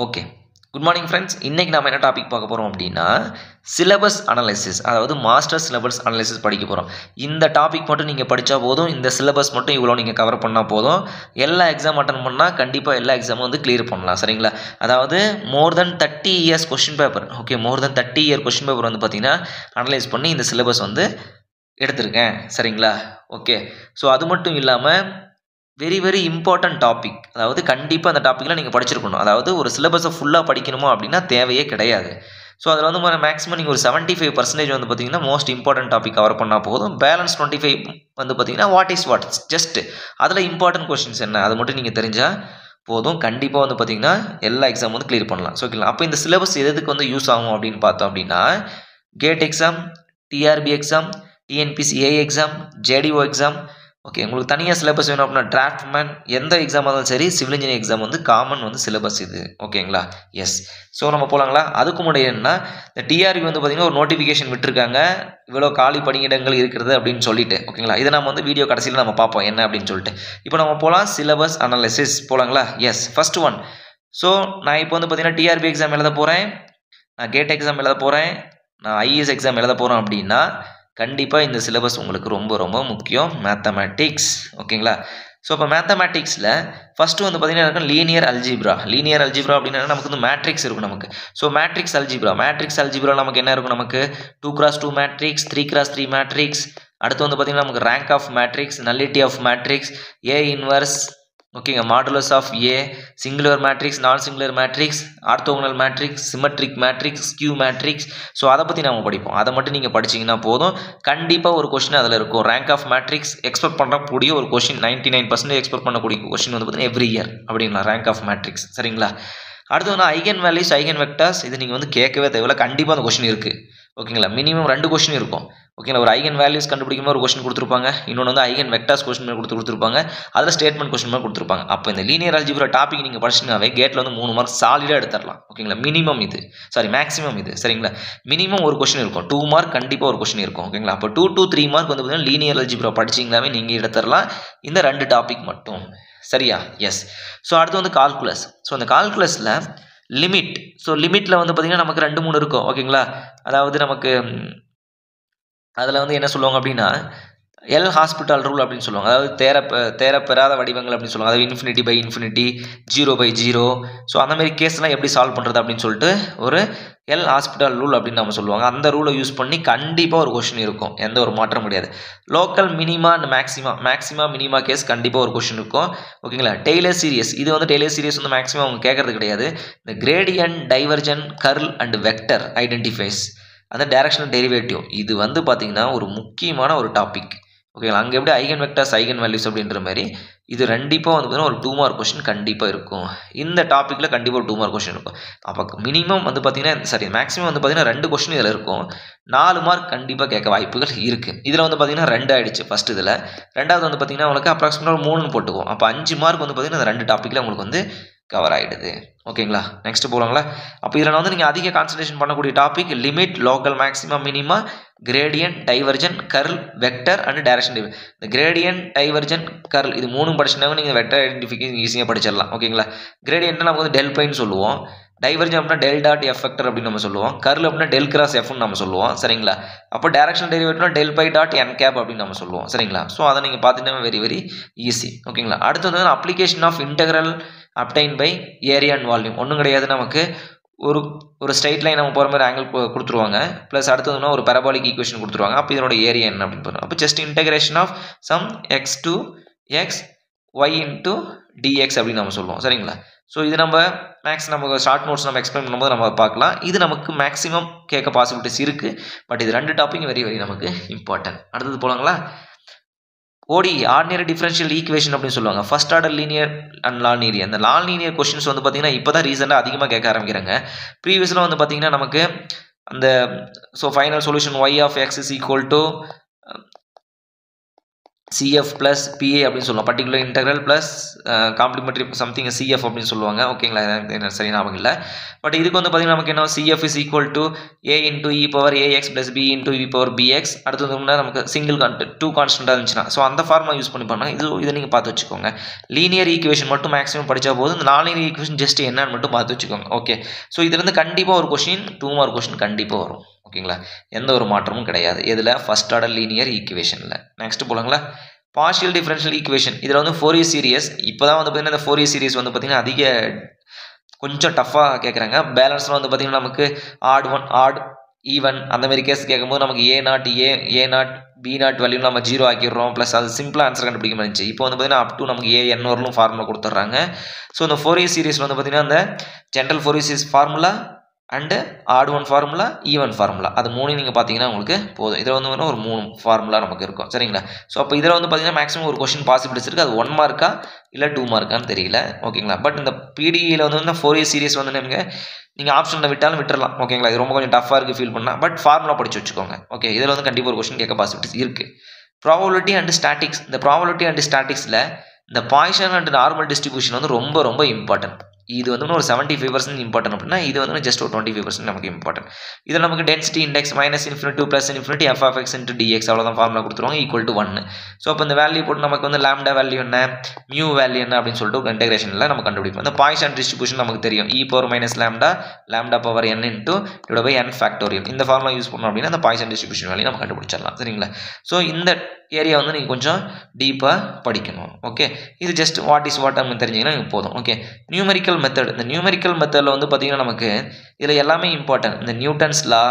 Okay. Good morning friends. இன்னைக்கு நாம என்ன டாபிக் பார்க்க போறோம் அப்படின்னா, சிலபஸ் அனலைசிஸ், அதாவது மாஸ்டர் சிலபஸ் அனலைசிஸ் படிக்க போறோம். இந்த டாபிக் மட்டும் நீங்க படிச்சா போதும், இந்த சிலபஸ் மட்டும் இவ்வளோ நீங்க கவர் பண்ணா போதும். எல்லா எக்ஸாம் அட்டெண்ட் பண்ணா கண்டிப்பா எல்லா எக்ஸாமும் வந்து கிளியர் பண்ணலாம். சரிங்களா? அதாவது மோர் தென் 30 இயர்ஸ் கொஸ்டின் பேப்பர். ஓகே, மோர் தென் 30 இயர் கொஸ்டின் பேப்பர் வந்து பார்த்தீங்கன்னா அனலைஸ் பண்ணி இந்த சிலபஸ் வந்து எடுத்திருக்கேன். சரிங்களா? ஓகே. ஸோ அது மட்டும் இல்லாமல் வெரி இம்பார்ட்டன்ட் டாபிக், அதாவது கண்டிப்பாக அந்த டாப்பிக்கில் நீங்கள் படிச்சிருக்கணும். அதாவது ஒரு சிலபஸை ஃபுல்லாக படிக்கணுமோ அப்படின்னா தேவையே கிடையாது. ஸோ அதில் வந்து மேக்ஸிமம் நீங்கள் ஒரு 75% வந்து பார்த்தீங்கன்னா மோஸ்ட் இம்பார்ட்டன்ட் டாபிக் கவர் பண்ணால் போதும். பேலன்ஸ் 25 வந்து பார்த்தீங்கன்னா வாட் ஜஸ்ட் அதில் இம்பார்ட்டன்ட் கொஸ்டின்ஸ் என்ன அது மட்டும் நீங்கள் தெரிஞ்சால் போதும். கண்டிப்பாக வந்து பார்த்தீங்கன்னா எல்லா எக்ஸாம் வந்து கிளியர் பண்ணலாம். ஸோ ஓகேங்களா? அப்போ இந்த சிலபஸ் எதுக்கு வந்து யூஸ் ஆகும் அப்படின்னு பார்த்தோம் அப்படின்னா, GATE exam, TRP exam, TNPSC exam, JTO exam. Okay, உங்களுக்கு தனியாக சிலபஸ் வேணும் அப்படின்னா டிராஃப்ட்மேன் எந்த எக்ஸாம் இருந்தாலும் சரி, சிவில் இன்ஜினியரிங் எக்ஸாம் வந்து காமன் வந்து சிலபஸ் இது. ஓகேங்களா? எஸ். ஸோ நம்ம போகலாங்களா? அதுக்கு முன்னாடி என்ன, இந்த டிஆர்பி வந்து பார்த்தீங்கன்னா ஒரு நோட்டிஃபிகேஷன் விட்டுருக்காங்க, இவ்வளோ காலி பணியிடங்கள் இருக்கிறது அப்படின்னு சொல்லிட்டு. ஓகேங்களா? இதை நம்ம வந்து வீடியோ கடைசியில் நம்ம பார்ப்போம் என்ன அப்படின்னு சொல்லிட்டு. இப்போ நம்ம போகலாம் சிலபஸ் அனாலிசிஸ் போகலாங்களா? எஸ். First one. ஸோ நான் இப்போ வந்து பார்த்தீங்கன்னா டிஆர்பி எக்ஸாம் எழுத போகிறேன், நான் கேட் எக்ஸாம் எழுத போகிறேன், நான் ஐஏஎஸ் எக்ஸாம் எழுத போகிறேன் அப்படின்னா கண்டிப்பாக இந்த சிலபஸ் உங்களுக்கு ரொம்ப முக்கியம். மேத்தமேட்டிக்ஸ். ஓகேங்களா? ஸோ இப்போ மேத்தமேட்டிக்ஸில் ஃபஸ்ட்டு வந்து பார்த்தீங்கன்னா லீனியர் அல்ஜிப்ரா அப்படின்னா நமக்கு வந்து மேட்ரிக்ஸ் இருக்கும் நமக்கு. ஸோ மேட்ரிக்ஸ் அல்ஜிப்ரா நமக்கு என்ன இருக்கும், நமக்கு 2x2 மேட்ரிக்ஸ், 3x3 மேட்ரிக்ஸ். அடுத்து வந்து பார்த்தீங்கன்னா நமக்கு rank of matrix, nullity of matrix, A inverse, ஓகேங்க, modulus of A, singular matrix, non singular matrix, orthogonal matrix, symmetric matrix, skew matrix. So அதை பற்றி நம்ம படிப்போம். அதை மட்டும் நீங்கள் படிச்சிங்கன்னா போதும். கண்டிப்பாக ஒரு கொஸ்டின் அதில் இருக்கும். ரேங்க் ஆஃப் மேட்ரிக்ஸ் எக்ஸ்பெக்ட் பண்ணக்கூடிய ஒரு கொஸ்டின், 99% எக்ஸ்பெக்ட் பண்ணக்கூடிய கொஸ்டின் வந்து பார்த்தீங்கன்னா எவ்ரி இயர் அப்படிங்களா, ரேங்க் ஆஃப் மேட்ரிக்ஸ். சரிங்களா? அடுத்து வந்து ஐகன் வேல்யூஸ், ஐகன் வெக்டர்ஸ். இது நீங்கள் வந்து கேட்கவே தேவையில்ல, கண்டிப்பாக அந்த கொஸ்டின் இருக்குது. ஓகேங்களா? மினிமம் 2 கொஸ்டின் இருக்கும். ஓகேங்களா? ஒரு ஐகன் வேல்யூஸ் கண்டுபிடிக்கும்போது ஒரு கொஸ்டின் கொடுத்துருப்பாங்க, இன்னொன்று வந்து ஐகன் வெக்டர்ஸ் கொஸ்டின் கொடுத்துருப்பாங்க, அதில் ஸ்டேட்மெண்ட் கொஸ்டின் மாதிரி கொடுத்துருப்பாங்க. அப்போ இந்த லீனியர் அல்ஜிப்ரா டாபிக் நீங்கள் படிச்சிங்கனாவே கேட்டில் வந்து 3 மார்க் சாலிடாக எடுத்துடலாம். ஓகேங்களா? மினிமம் இது, மேக்ஸிமம் இது. சரிங்களா? மினிமம் ஒரு கொஸ்டின் இருக்கும், 2 மார்க் கண்டிப்பாக ஒரு கொஸ்டின் இருக்கும். ஓகேங்களா? அப்போ 2 to 3 மார்க் வந்து பார்த்தீங்கன்னா லீனியர் அல்ஜிப்ரா படிச்சிங்கனாவே நீங்கள் எடுத்துடலாம், இந்த 2 டாபிக் மட்டும். சரியா? எஸ். ஸோ அடுத்து வந்து கால்குலஸ். ஸோ அந்த கால்குலஸில் லிமிட். ஸோ லிமிட்டில் வந்து பார்த்தீங்கன்னா நமக்கு 2-3 இருக்கும். ஓகேங்களா? அதாவது நமக்கு அதில் வந்து என்ன சொல்லுவாங்க அப்படின்னா எல் ஹாஸ்பிட்டல் ரூல் அப்படின்னு சொல்லுவாங்க. அதாவது தேரப்பெறாத வடிவங்கள் அப்படின்னு சொல்லுவாங்க. அதாவது இன்ஃபினிட்டி பை இன்ஃபினிட்டி, 0/0. ஸோ அந்த மாதிரி கேஸ்லாம் எப்படி சால்வ் பண்ணுறது அப்படின்னு சொல்லிட்டு ஒரு எல் ஹாஸ்பிட்டல் ரூல் அப்படின்னு நம்ம சொல்லுவாங்க. அந்த ரூலை யூஸ் பண்ணி கண்டிப்பாக ஒரு கொஸ்டின் இருக்கும், எந்த ஒரு மாற்றம் முடியாது. Local minima and maxima minima case கண்டிப்பாக ஒரு கொஸ்டின் இருக்கும். ஓகேங்களா? Taylor series. இது வந்து டெய்லர் சீரியஸ் வந்து மேக்ஸிமம் அவங்க கேட்கறது கிடையாது. இந்த gradient, divergence, curl and vector identifies, அந்த டைரக்ஷனல் டெரிவேட்டிவ், இது வந்து பார்த்தீங்கன்னா ஒரு முக்கியமான ஒரு டாபிக். ஓகேங்களா? அங்கே எப்படி ஐகன் வெக்டர்ஸ், ஐகன் வேல்யூஸ் அப்படின்ற மாதிரி இது கண்டிப்பாக வந்து பார்த்தீங்கன்னா ஒரு 2 மார்க் கொஸ்டின் கண்டிப்பாக இருக்கும். இந்த டாப்பிக்கில் கண்டிப்பாக ஒரு 2 மார்க் கொஸ்டின் இருக்கும். அப்போ மினிமம் வந்து பார்த்தீங்கன்னா மேக்ஸிமம் வந்து பார்த்தீங்கன்னா 2 கொஸ்டின் இதில் இருக்கும். 4 மார்க் கண்டிப்பாக கேட்க வாய்ப்புகள் இருக்குது. இதில் வந்து பார்த்தீங்கன்னா 2 ஆயிடுச்சு ஃபஸ்ட் இதில். ரெண்டாவது வந்து பார்த்தீங்கன்னா உங்களுக்கு அப்ராக்சிமேட்டாக 3 போட்டுக்குவோம். அப்போ 5 மார்க் வந்து பார்த்தீங்கன்னா இந்த 2 டாப்பிக்கில் உங்களுக்கு வந்து கவர் ஆகிடுது. ஓகேங்களா? நெக்ஸ்ட் போகலாங்களா? அப்போ இதில் வந்து நீங்கள் அதிக கான்சன்ட்ரேஷன் பண்ணக்கூடிய topic limit, local maxima minima, gradient, divergence, curl, vector and direction derivative. இந்த கிரேடியன்ட், டைவர்ஜன், கர்ல் இது 3 படிச்சினாவே நீங்கள் வெக்டர் ஐடென்டிஃபிகேஷன் ஈஸியாக படிச்சிடலாம். ஓகேங்களா? கிரேடியன்ட்னா நமக்கு வந்து டெல் பைன்னு சொல்லுவோம், டைவர்ஜன் அப்படின்னா டெல் டாட் எஃப் வெக்டர் அப்படின்னு நம்ம சொல்லுவோம், கர்ல் அப்படின்னா டெல் கிராஸ் எஃப்னு நம்ம சொல்லுவோம். சரிங்களா? அப்போ டைரக்ஷன் டெரிவேட்டிவ்னா del phi dot n cap அப்படின்னு நம்ம சொல்லுவோம். சரிங்களா? ஸோ அதை நீங்கள் பார்த்தீங்கன்னா வெரி ஈஸி. ஓகேங்களா? அடுத்து வந்து application of integral obtain by area and volume. ஒன்றும் கிடையாது, நமக்கு ஒரு ஸ்ட்ரைட் லைன் நம்ம போகிற மாதிரி ஆங்கிள் கொடுத்துருவாங்க, ப்ளஸ் அடுத்து வந்து ஒரு பெரபாலிக் ஈக்குவேஷன் கொடுத்துருவாங்க. அப்போ இதனோட ஏரியா என்ன அப்படின்னு பாருங்க. அப்போ just integration of sum x to x y into dx அப்படின்னு நம்ம சொல்லுவோம். சரிங்களா? ஸோ இது நம்ம நம்ம ஷார்ட் நோட்ஸ் நம்ம எக்ஸ்பிளைன் பண்ணும்போது நம்ம பார்க்கலாம். இது நமக்கு மேக்ஸிமம் கேட்க பாசிபிலிட்டிஸ் இருக்குது. பட் இது 2 டாபிக் வெரி நமக்கு இம்பார்ட்டன்ட். அடுத்தது போகலாங்களா? ஓடி, ஆர்டினரி டிஃபரன்ஷியல் ஈக்குவேஷன் அப்படின்னு சொல்லுவாங்க. First order linear and nonlinear. அந்த லாலினியர் கொஸ்டின்ஸ் வந்து பார்த்தீங்கன்னா இப்போ தான் ரீசெண்டாக அதிகமாக கேட்க ஆரம்பிக்கிறாங்க. ப்ரீவியஸில் வந்து பார்த்தீங்கன்னா நமக்கு அந்த final solution y of x is equal to CF plus PA அப்படின்னு சொல்லுவோம், particular integral plus complementary something CF அப்படின்னு சொல்லுவாங்க. ஓகேங்களா, எனக்கு சரி ஞாபகம் இல்லை. பட் இதுக்கு வந்து பார்த்தீங்கன்னா நமக்கு என்ன CF is equal to A into e power AX plus B into e power BX. அடுத்தது வந்து நமக்கு சிங்கிள் டூ கான்ஸ்டன்ட்டாக இருந்துச்சுன்னா ஸோ அந்த ஃபார்முலா யூஸ் பண்ணி பண்ணால் இதை நீங்கள் பார்த்து வச்சுக்கோங்க. லீனியர் ஈக்குவேஷன் மட்டும் மேக்ஸிமம் படித்தா போதும். இந்த நாலீனியர் ஈக்குவேஷன் ஜஸ்ட் என்னன்னு மட்டும் பார்த்து வச்சுக்கோங்க. ஓகே, ஸோ இதுலேருந்து கண்டிப்பாக ஒரு கொஷின் 2 மார்க் கொஷின் கண்டிப்பாக வரும். ஓகேங்களா, எந்த ஒரு மாற்றமும் கிடையாது. இதில் ஃபர்ஸ்ட் ஆர்டர் லீனியர் ஈக்குவேஷனில். நெக்ஸ்ட் போலாங்களா, பார்ஷியல் டிஃபரன்ஷியல் ஈக்குவேஷன். இதில் வந்து ஃபோரியர் சீரியஸ். இப்போ தான் வந்து பார்த்தீங்கன்னா இந்த ஃபோரியர் சீரியஸ் வந்து பார்த்தீங்கன்னா அதிக கொஞ்சம் டஃப்பாக கேட்குறாங்க. பேலன்ஸில் வந்து பார்த்தீங்கன்னா நமக்கு ஆட் 1 ஆட் ஈவன் அந்த மாதிரி கேஸ் கேட்கும்போது நமக்கு A0 B0 வேல்யூ நம்ம 0 ஆக்கிடுறோம். ப்ளஸ் அது சிம்பிளாக ஆன்சர் கண்டுபிடிக்க மாதிரி. இப்போ வந்து பார்த்தீங்கன்னா அப் டு நமக்கு AN வரலும் ஃபார்முலா கொடுத்துட்றாங்க. ஸோ இந்த ஃபோரியர் சீரியஸில் வந்து பார்த்தீங்கன்னா அந்த general Fourier series formula and odd 1 formula even formula அது 3 நீங்கள் பார்த்தீங்கன்னா உங்களுக்கு போதும். இதில் வந்து ஒரு 3 ஃபார்முலா நமக்கு இருக்கும். சரிங்களா, ஸோ அப்போ இதில் வந்து பார்த்தீங்கன்னா மேக்ஸிமம் ஒரு கொஸ்டின் பாசிபிலிட்டிஸ் இருக்குது. அது 1 மார்க்கா இல்லை 2 மார்க்கான்னு தெரியல. ஓகேங்களா, பட் இந்த PDEயில் வந்து ஃபோரியர் சீரிஸ் வந்து நீங்கள் ஆப்ஷனில் விட்டாலும் விட்டுறலாம். ஓகேங்களா, இது ரொம்ப கொஞ்சம் டஃப்பாக இருக்குது ஃபீல் பண்ணால். பட் ஃபார்முலா படிச்சு வச்சுக்கோங்க. ஓகே, இதில் வந்து கண்டிப்பாக ஒரு கொஸ்டின் கேட்க பாசிபிலிட்டிஸ் இருக்குது. Probability and statics. இந்த ப்ராபபிலிட்டி அண்ட் ஸ்டாட்டிக்ஸில் இந்த பாய்சன் அண்ட் நார்மல் டிஸ்ட்ரிபியூஷன் வந்து ரொம்ப ரொம்ப இம்பார்ட்டன்ட். இது வந்து ஒரு 75% இம்பார்ட்டன்ட் அப்படின்னா இது வந்து ஜஸ்ட் ஒரு 25% நமக்கு இம்பார்ட்டன்ட். இதில் நமக்கு density index -∞ to +∞ f(x) × dx அவ்வளோதான் ஃபார்முலா கொடுத்துருவாங்க ஈக்குவல் டு 1. ஸோ அப்போ இந்த வேல்யூ போட்டு நமக்கு வந்து லாம்டா வேல்யூ என்ன மியூ வேல்யூ என்ன அப்படின்னு சொல்லிட்டு ஒரு இன்டெகிரேஷனில் நம்ம கண்டுபிடிப்போம். இந்த பாய்சன் டிஸ்ட்ரிபியூஷன் நமக்கு தெரியும் e power lambda power n into n factorial. இந்த ஃபார்முலா யூஸ் பண்ணோம் அப்படின்னா அந்த பாய்சன் டிஸ்ட்ரிபியூஷன் வேல்யூ நம்ம கண்டுபிடிச்சிடலாம். சரிங்களா, ஸோ இந்த ஏரியா வந்து நீங்கள் கொஞ்சம் டீப்பாக படிக்கணும். ஓகே, இது ஜஸ்ட் வாட் அப்படின்னு தெரிஞ்சிங்கன்னா எனக்கு போதும். Okay, numerical method. இந்த நியூமெரிக்கல் மெத்தடில் வந்து பார்த்தீங்கன்னா நமக்கு இதில் எல்லாமே இம்பார்ட்டன்ட். இந்த Newton's law,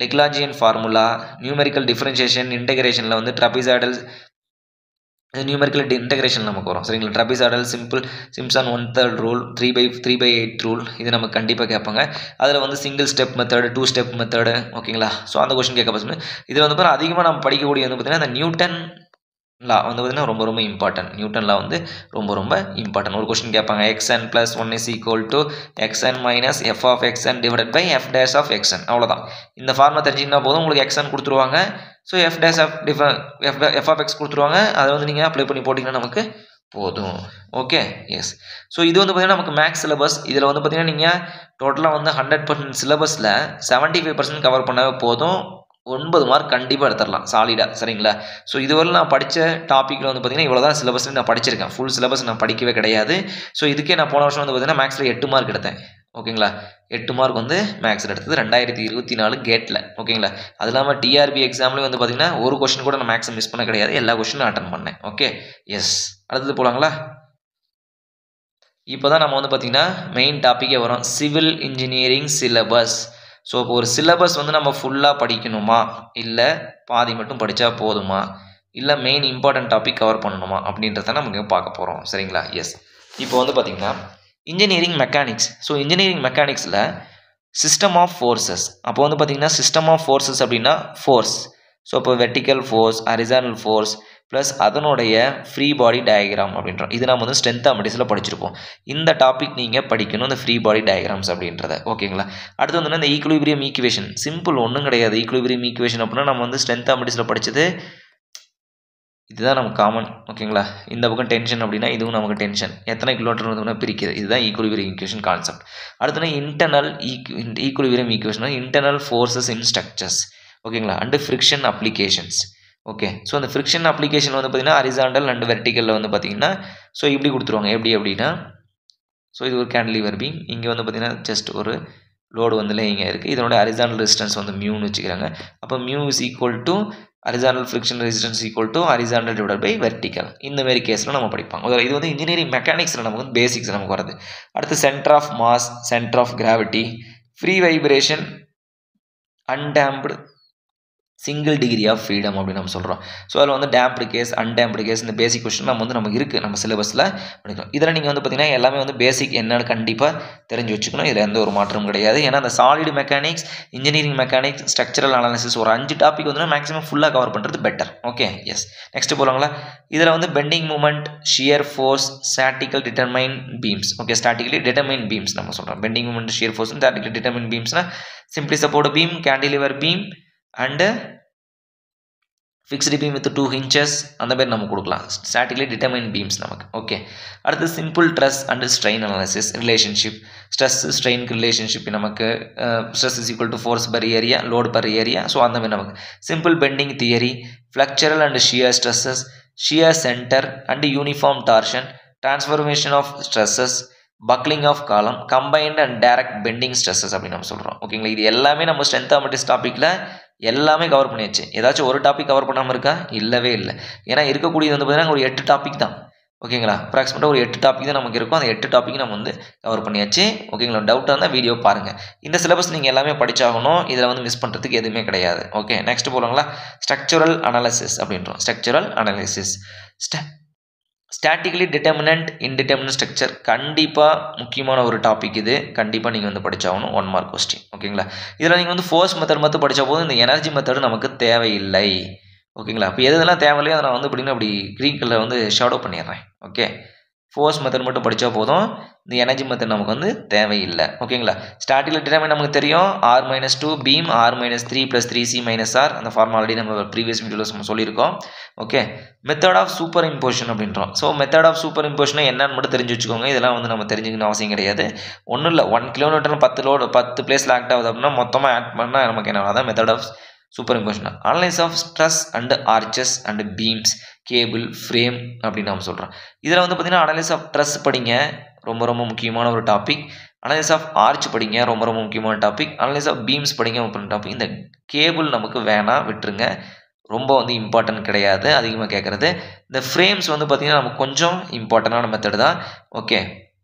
Lagrangian formula, numerical differentiation, இன்டெகிரேஷனில் வந்து ட்ரபிசாய்டல் நியூமெரிக்கல் இன்டெகிரேஷன் நமக்கு வரும். சரிங்களா, ட்ரபிசாய்டல் சிம்ப்சன் 1/3 ரூல், 3/8 ரூல் இது நமக்கு கண்டிப்பாக கேட்பாங்க. அதில் வந்து single step method, 2 step method. ஓகேங்களா, ஸோ அந்த கொஸ்டின் கேட்க பசங்க இதில் வந்து பார்த்தீங்கன்னா அதிகமாக நம்ம படிக்கக்கூடிய வந்து பார்த்தீங்கன்னா இந்த நியூட்டன் லா வந்து பார்த்தீங்கன்னா ரொம்ப ரொம்ப இம்பார்ட்டன்ட். நியூட்டன் லா வந்து ரொம்ப ரொம்ப இம்பார்ட்டன்ட். ஒரு கொஸ்டின் கேட்பாங்க xn + 1 = xn - f(xn) / f'(xn). அவ்வளோதான். இந்த ஃபார்முலா தெரிஞ்சிங்கன்னா போதும், உங்களுக்கு xn கொடுத்துருவாங்க. ஸோ f(x) கொடுத்துருவாங்க. அதை வந்து நீங்கள் அப்ளை பண்ணி போட்டிங்கன்னா நமக்கு போதும். Okay, yes. ஸோ இது வந்து பார்த்தீங்கன்னா நமக்கு மேக்ஸ் சிலபஸ். இதில் வந்து பார்த்தீங்கன்னா நீங்கள் டோட்டலாக வந்து 100% சிலபஸில் 75% கவர் பண்ணவே போதும். 9 மார்க் கண்டிப்பாக எடுத்துடலாம் சாலிடாக. சரிங்களா, ஸோ இதுவரை நான் படித்த டாப்பிக்கில் வந்து பார்த்தீங்கன்னா இவ்வளோ தான் சிலபஸ் நான் படிச்சிருக்கேன். ஃபுல் சிலபஸ் நான் படிக்கவே கிடையாது. ஸோ இதுக்கே நான் போன வருஷம் வந்து பார்த்தீங்கன்னா மேக்ஸில் 8 மார்க் எடுத்தேன். ஓகேங்களா, 8 மார்க் வந்து மேக்ஸில் எடுத்தது 2024 கேட்டில். ஓகேங்களா, அது இல்லாமல் TRB எக்ஸாம்லேயும் வந்து பார்த்தீங்கன்னா ஒரு கொஸ்டின் கூட நான் மேக்ஸை மிஸ் பண்ண கிடையாது. எல்லா கொஸ்டினும் அட்டன் பண்ணேன். Okay, yes. அடுத்தது போகலாங்களா. இப்போ தான் நம்ம வந்து பார்த்தீங்கன்னா மெயின் டாப்பிக்கே வரும், சிவில் இன்ஜினியரிங் சிலபஸ். ஸோ இப்போ ஒரு சிலபஸ் வந்து நம்ம ஃபுல்லாக படிக்கணுமா, இல்லை பாதி மட்டும் படித்தா போதுமா, இல்லை மெயின் இம்பார்ட்டன்ட் டாபிக் கவர் பண்ணணுமா அப்படின்றத நம்ம பார்க்க போகிறோம். சரிங்களா, எஸ். இப்போ வந்து பார்த்திங்கன்னா இன்ஜினியரிங் மெக்கானிக்ஸ். ஸோ இன்ஜினியரிங் மெக்கானிக்ஸில் சிஸ்டம் ஆஃப் ஃபோர்ஸஸ். அப்போ வந்து பார்த்திங்கன்னா சிஸ்டம் ஆஃப் ஃபோர்ஸஸ் அப்படின்னா ஃபோர்ஸ். ஸோ இப்போ vertical force, horizontal force plus அதனுடைய ஃப்ரீ பாடி டயக்ராம் அப்படின்றோம். இது நம்ம வந்து ஸ்ட்ரென்த் மெடிஸில் படிச்சிருப்போம். இந்த டாபிக் நீங்கள் படிக்கணும், இந்த ஃப்ரீ பாடி டயக்ராம்ஸ் அப்படின்றத. ஓகேங்களா, அடுத்து வந்து இந்த ஈக்குலிபிரியம் ஈக்குவேஷன். சிம்பிள் ஒன்றும் கிடையாது. ஈக்குலிபிரியம் ஈக்குவேஷன் அப்படின்னா நம்ம வந்து ஸ்ட்ரென்த் மெடிஸில் படித்தது இதுதான் நமக்கு காமன். ஓகேங்களா, இந்த பக்கம் டென்ஷன் அப்படின்னா இதுவும் நமக்கு டென்ஷன் எத்தனை கிலோமீட்டர் வந்து பிரிக்குது. இதுதான் ஈக்குலிபிரியம் ஈக்குவேஷன் கான்செப்ட். அடுத்து internal equilibrium equation, internal forces in structures. ஓகேங்களா, and friction applications. Okay, so அந்த ஃப்ரிக்ஷன் அப்ளிகேஷன் வந்து பார்த்திங்கன்னா ஹரிசாண்டல் அண்ட் வெர்டிக்கலில் வந்து பார்த்திங்கன்னா ஸோ இப்படி கொடுத்துருவாங்க. எப்படி அப்படின்னா ஸோ இது ஒரு கேண்டிலிவர் பீம். இங்கே வந்து பார்த்திங்கன்னா ஜஸ்ட் ஒரு லோடு வந்து இங்கே இருக்குது. இதனோட ஹரிசாண்டல் ரெசிஸ்டன்ஸ் வந்து மியூன்னு வச்சுக்கிறாங்க. அப்போ mu is equal to horizontal friction resistance equal to horizontal divided by vertical. இந்த மாதிரி கேஸில் நம்ம படிப்பாங்க. இது வந்து இன்ஜினியரிங் மெக்கானிக்ஸில் நமக்கு வந்து பேசிக்ஸ் நமக்கு வருது. அடுத்து centre of mass, centre of gravity, free vibration, undamped, single degree of freedom அப்படின்னு நம்ம சொல்கிறோம். ஸோ அதில் வந்து டேம்ப்டு கேஸ், அன்டேம்ப்டு கேஸ், இந்த பேசிக் கொஸ்டின் நம்ம வந்து நமக்கு இருக்குது நம்ம சிலபஸில் படிக்கணும். இதில் நீங்கள் வந்து பார்த்திங்கன்னா எல்லாமே வந்து பேசிக் என்னன்னு கண்டிப்பாக தெரிஞ்சு வச்சுக்கணும். இதில் எந்த ஒரு மாற்றமும் கிடையாது. ஏன்னா அந்த solid mechanics, engineering mechanics, structural analysis ஒரு 5 டாபிக் வந்து மேக்ஸிமம் ஃபுல்லாக கவர் பண்ணுறது பெட்டர். Okay, yes. நெக்ஸ்ட் போகலாங்களா. இதில் வந்து bending moment, shear force, statical determine beams. Okay, statically determine beams நம்ம சொல்கிறோம். Bending moment, shear force, statically determine பீம்ஸ்னா simply support beam, cantilever beam and fixed beam with 2 hinges அந்த மாதிரி நம்ம கொடுக்கலாம். ஸ்டாட்டிக்கலி டிட்டர்மைன் பீம்ஸ் நமக்கு. ஓகே, அடுத்து simple stress and strain analysis relationship. Stress ஸ்ட்ரெயினுக்கு ரிலேஷன்ஷிப் நமக்கு stress is equal to force per area, load per area. So அந்த மாதிரி நமக்கு simple bending theory, flexural and shear stresses, shear centre and uniform torsion, transformation of stresses, buckling of column, combined and direct bending stresses அப்படின்னு நம்ம சொல்கிறோம். ஓகேங்களா, இது எல்லாமே நம்ம ஸ்ட்ரென்த் ஆஃப் மெட்டீரியல்ஸ் டாப்பிக்கில் எல்லாமே கவர் பண்ணியாச்சு. ஏதாச்சும் ஒரு டாபிக் கவர் பண்ணாமல் இருக்கா? இல்லவே இல்லை. ஏன்னா இருக்கக்கூடியது வந்து பார்த்தீங்கன்னா ஒரு 8 டாபிக் தான். ஓகேங்களா, அப்ராக்சிமேட்டாக ஒரு 8 டாபிக் தான் நமக்கு இருக்கும். அந்த 8 டாபிக் நம்ம வந்து கவர் பண்ணியாச்சு. ஓகேங்களா, டவுட்டாக இருந்தால் வீடியோ பாருங்கள். இந்த சிலபஸ் நீங்கள் எல்லாமே படிச்சாகணும். இதில் வந்து மிஸ் பண்ணுறதுக்கு எதுவுமே கிடையாது. ஓகே, நெக்ஸ்ட் போகலாங்களா? ஸ்ட்ரக்சரல் அனாலிசிஸ் அப்படின்றோம். Structural analysis statically determinant indeterminant structure கண்டிப்பாக முக்கியமான ஒரு டாபிக். இது கண்டிப்பாக நீங்கள் வந்து படிச்சாகணும். 1 மார்க் கொஸ்டின். ஓகேங்களா, இதில் நீங்கள் வந்து ஃபோர்ஸ் மெத்தட் மட்டும் படித்தா போதும். இந்த எனர்ஜி மெத்தடு நமக்கு தேவையில்லை. ஓகேங்களா, இப்போ எதெல்லாம் தேவையில்லையோ அதை நான் வந்து எப்படின்னா அப்படி க்ரீன் கலரில் வந்து ஷேடோ பண்ணிடுறேன். ஓகே, ஃபோர்ஸ் மெத்தட் மட்டும் படித்தா போதும். இந்த எனர்ஜி மெத்தட் நமக்கு வந்து தேவையில்லை. ஓகேங்களா, ஸ்டாட்டிக்கல் டிட்டர்மைன் நமக்கு தெரியும். R-2 beam R-3 + 3C - R. அந்த ஃபார்ம் ஆல்ரெடி நம்ம ப்ரீவியஸ் வீடியோவில் நம்ம சொல்லியிருக்கோம். Okay, method of superimposition அப்படின்றோம். So method of superimposition என்னன்னு மட்டும் தெரிஞ்சு வச்சுக்கோங்க. இதெல்லாம் வந்து நம்ம தெரிஞ்சுக்கணும் அவசியம் கிடையாது. ஒன்றும் இல்லை, 1 கிலோமீட்டர் 10 பிளேஸில் ஆக்ட் ஆகுது அப்படின்னா மொத்தமாக ஆட் பண்ணால் நமக்கு என்ன அதான் method of superimposition. Analyse of stress and arches and beams, cable, frame அப்படின்னு நம்ம சொல்கிறோம். இதில் வந்து பார்த்திங்கன்னா அனலைஸ் ஆஃப் ட்ரெஸ் படிங்க, ரொம்ப ரொம்ப முக்கியமான ஒரு டாபிக். அனலைஸ் ஆஃப் ஆர்ச் படிங்க, ரொம்ப ரொம்ப முக்கியமான டாபிக். அனலைஸ் ஆஃப் பீம்ஸ் படிங்க, முக்கியமான டாபிக். இந்த கேபிள் நமக்கு வேணாம், விட்டுருங்க. ரொம்ப வந்து இம்பார்ட்டன்ட் கிடையாது அதிகமாக கேட்குறது. இந்த ஃப்ரேம்ஸ் வந்து பார்த்திங்கன்னா நமக்கு கொஞ்சம் இம்பார்ட்டண்டான மெத்தட் தான். ஓகே,